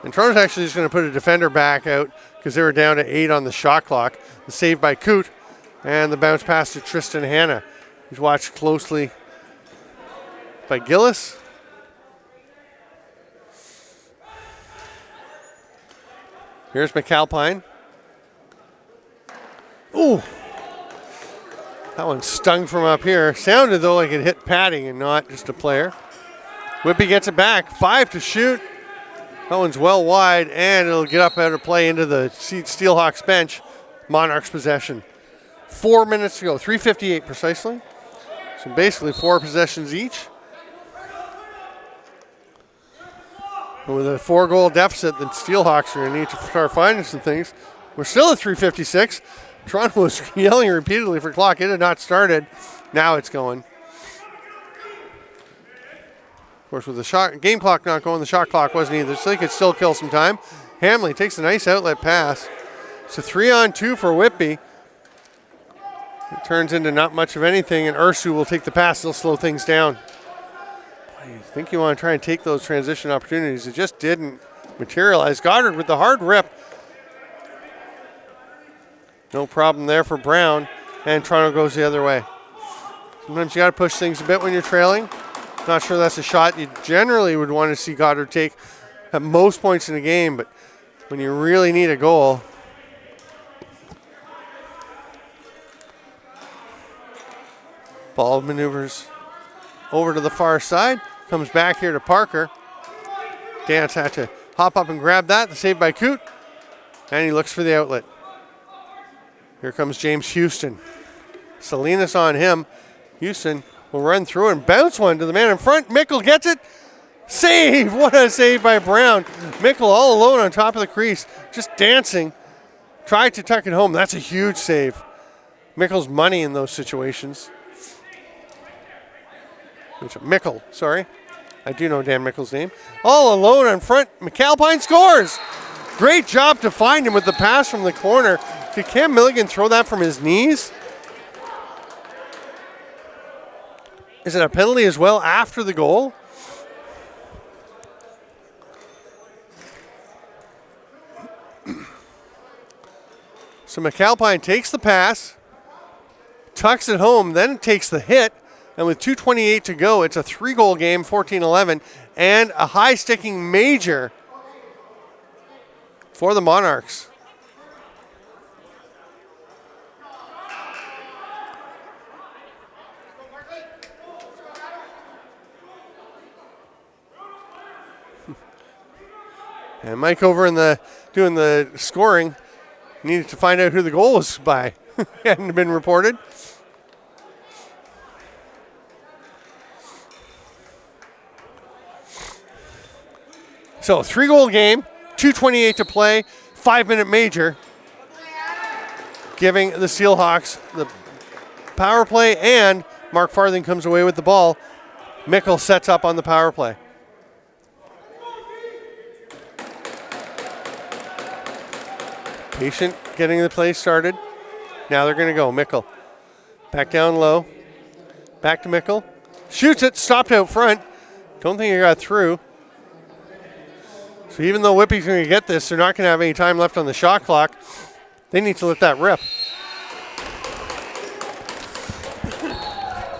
And Toronto's actually just going to put a defender back out because they were down to 8 on the shot clock. The save by Coote. And the bounce pass to Tristan Hanna. He's watched closely by Gillis. Here's McAlpine. Ooh. That one stung from up here. Sounded, though, like it hit padding and not just a player. Whitby gets it back. 5 to shoot. That one's well wide, and it'll get up out of play into the Steelhawks bench. Monarchs possession. 4 minutes to go. 3:58 precisely. So basically 4 possessions each. And with a 4-goal deficit, the Steelhawks are going to need to start finding some things. We're still at 3:56. Toronto was yelling repeatedly for clock. It had not started. Now it's going. Of course, with the game clock not going, the shot clock wasn't either, so they could still kill some time. Hamley takes a nice outlet pass. It's a 3-on-2 for Whitby. It turns into not much of anything, and Ursu will take the pass. They'll slow things down. I think you want to try and take those transition opportunities. It just didn't materialize. Goddard with the hard rip. No problem there for Brown, and Toronto goes the other way. Sometimes you got to push things a bit when you're trailing. Not sure that's a shot you generally would want to see Goddard take at most points in the game, but when you really need a goal. Ball maneuvers over to the far side. Comes back here to Parker. Dance had to hop up and grab that. The save by Coote. And he looks for the outlet. Here comes James Houston. Salinas on him. Houston will run through and bounce one to the man in front. Mickel gets it. Save! What a save by Brown. Mickel all alone on top of the crease. Just dancing. Tried to tuck it home. That's a huge save. Mickel's money in those situations. Mickel, sorry. I do know Dan Mickel's name. All alone on front. McAlpine scores. Great job to find him with the pass from the corner. Did Cam Milligan throw that from his knees? Is it a penalty as well after the goal? So McAlpine takes the pass, tucks it home, then takes the hit. And with 2:28 to go, it's a 3-goal game, 14-11, and a high-sticking major for the Monarchs. And Mike over in doing the scoring needed to find out who the goal was by. Hadn't been reported. So 3-goal game, 2:28 to play, 5-minute major, giving the Steelhawks the power play, and Mark Farthing comes away with the ball. Mickel sets up on the power play. Patient getting the play started. Now they're going to go. Mickel back down low. Back to Mickel. Shoots it, stopped out front. Don't think he got through. So even though Whitby's going to get this, they're not going to have any time left on the shot clock. They need to let that rip.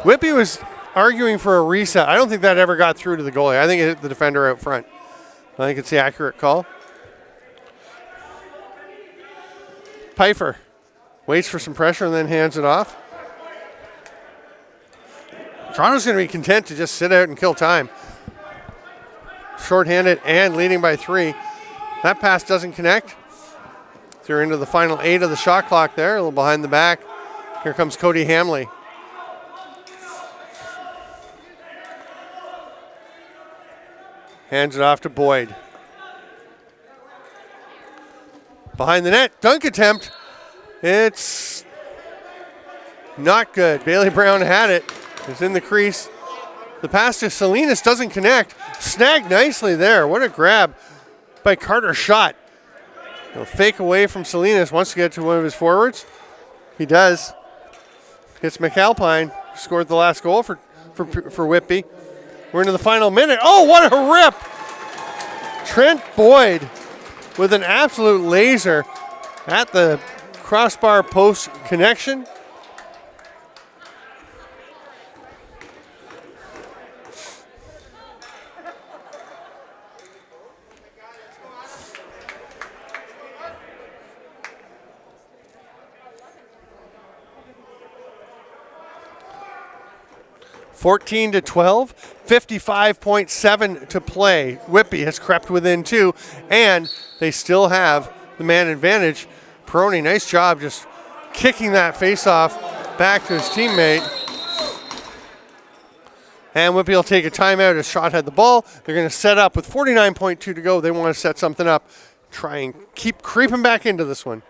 Whitby was arguing for a reset. I don't think that ever got through to the goalie. I think it hit the defender out front. I think it's the accurate call. Pfeiffer waits for some pressure and then hands it off. Toronto's going to be content to just sit out and kill time. Shorthanded and leading by 3. That pass doesn't connect. They're into the final 8 of the shot clock there, a little behind the back. Here comes Cody Hamley. Hands it off to Boyd. Behind the net, dunk attempt. It's not good. Bailey Brown had it. It's in the crease. The pass to Salinas doesn't connect. Snagged nicely there. What a grab by Carter Schott. He'll fake away from Salinas, wants to get to one of his forwards. He does. Hits McAlpine, scored the last goal for Whitby. We're into the final minute. Oh, what a rip! Trent Boyd with an absolute laser at the crossbar post connection. (14 to 12), 55.7 to play. Whitby has crept within 2, and they still have the man advantage. Peroni, nice job just kicking that face-off back to his teammate. And Whitby will take a timeout as Schott had the ball. They're going to set up with 49.2 to go. They want to set something up, try and keep creeping back into this one.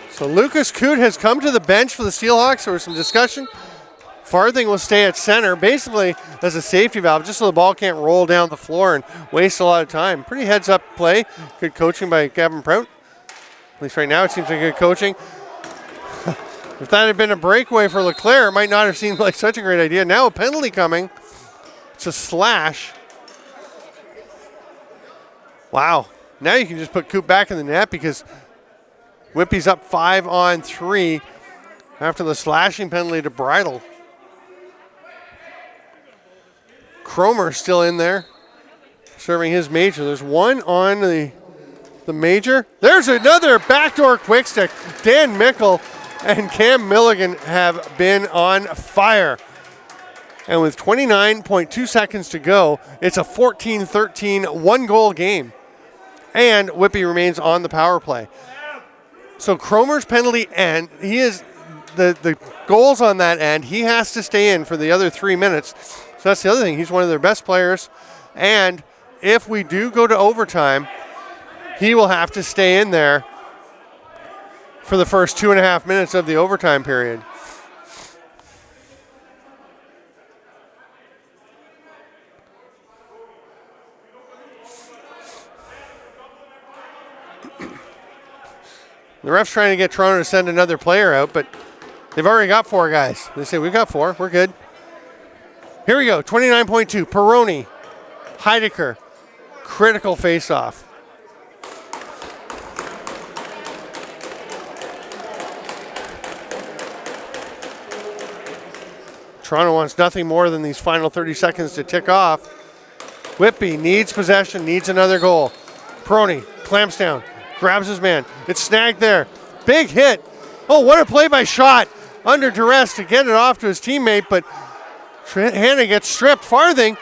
So Lucas Coote has come to the bench for the Steelhawks. There was some discussion. Farthing will stay at center, basically as a safety valve, just so the ball can't roll down the floor and waste a lot of time. Pretty heads-up play. Good coaching by Gavin Prout. At least right now it seems like good coaching. If that had been a breakaway for LeClaire, it might not have seemed like such a great idea. Now a penalty coming. It's a slash. Wow. Now you can just put Coote back in the net because Whitby's up 5-on-3 after the slashing penalty to Bridle. Cromer still in there, serving his major. There's one on the major. There's another backdoor quick stick. Dan Mickel and Cam Milligan have been on fire. And with 29.2 seconds to go, it's a 14-13 one-goal game. And Whitby remains on the power play. So Cromer's penalty end, he is the goals on that end, he has to stay in for the other 3 minutes. So that's the other thing. He's one of their best players. And if we do go to overtime, he will have to stay in there for the first 2.5 minutes of the overtime period. The ref's trying to get Toronto to send another player out, but they've already got 4 guys. They say, we've got 4. We're good. Here we go. 29.2. Peroni. Heidecker. Critical face-off. Toronto wants nothing more than these final 30 seconds to tick off. Whitby needs possession, needs another goal. Peroni clamps down. Grabs his man. It's snagged there. Big hit. Oh, what a play by Schott. Under duress to get it off to his teammate, but Hanna gets stripped. Farthing,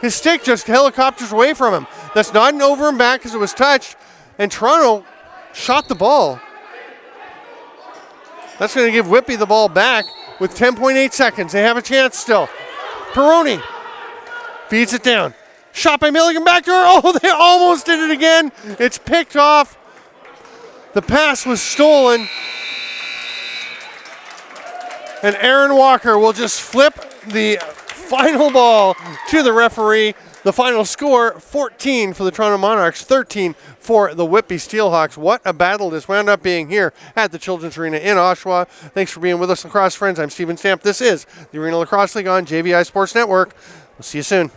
his stick just helicopters away from him. That's not an over and back because it was touched, and Toronto shot the ball. That's going to give Whitby the ball back with 10.8 seconds. They have a chance still. Peroni feeds it down. Shot by Milligan back to her. Oh, they almost did it again. It's picked off. The pass was stolen. And Aaron Walker will just flip the final ball to the referee. The final score, 14 for the Toronto Monarchs, 13 for the Whitby Steelhawks. What a battle this wound up being here at the Children's Arena in Oshawa. Thanks for being with us, lacrosse friends. I'm Steven Stamp. This is the Arenalacrosseleague on JVI Sports Network. We'll see you soon.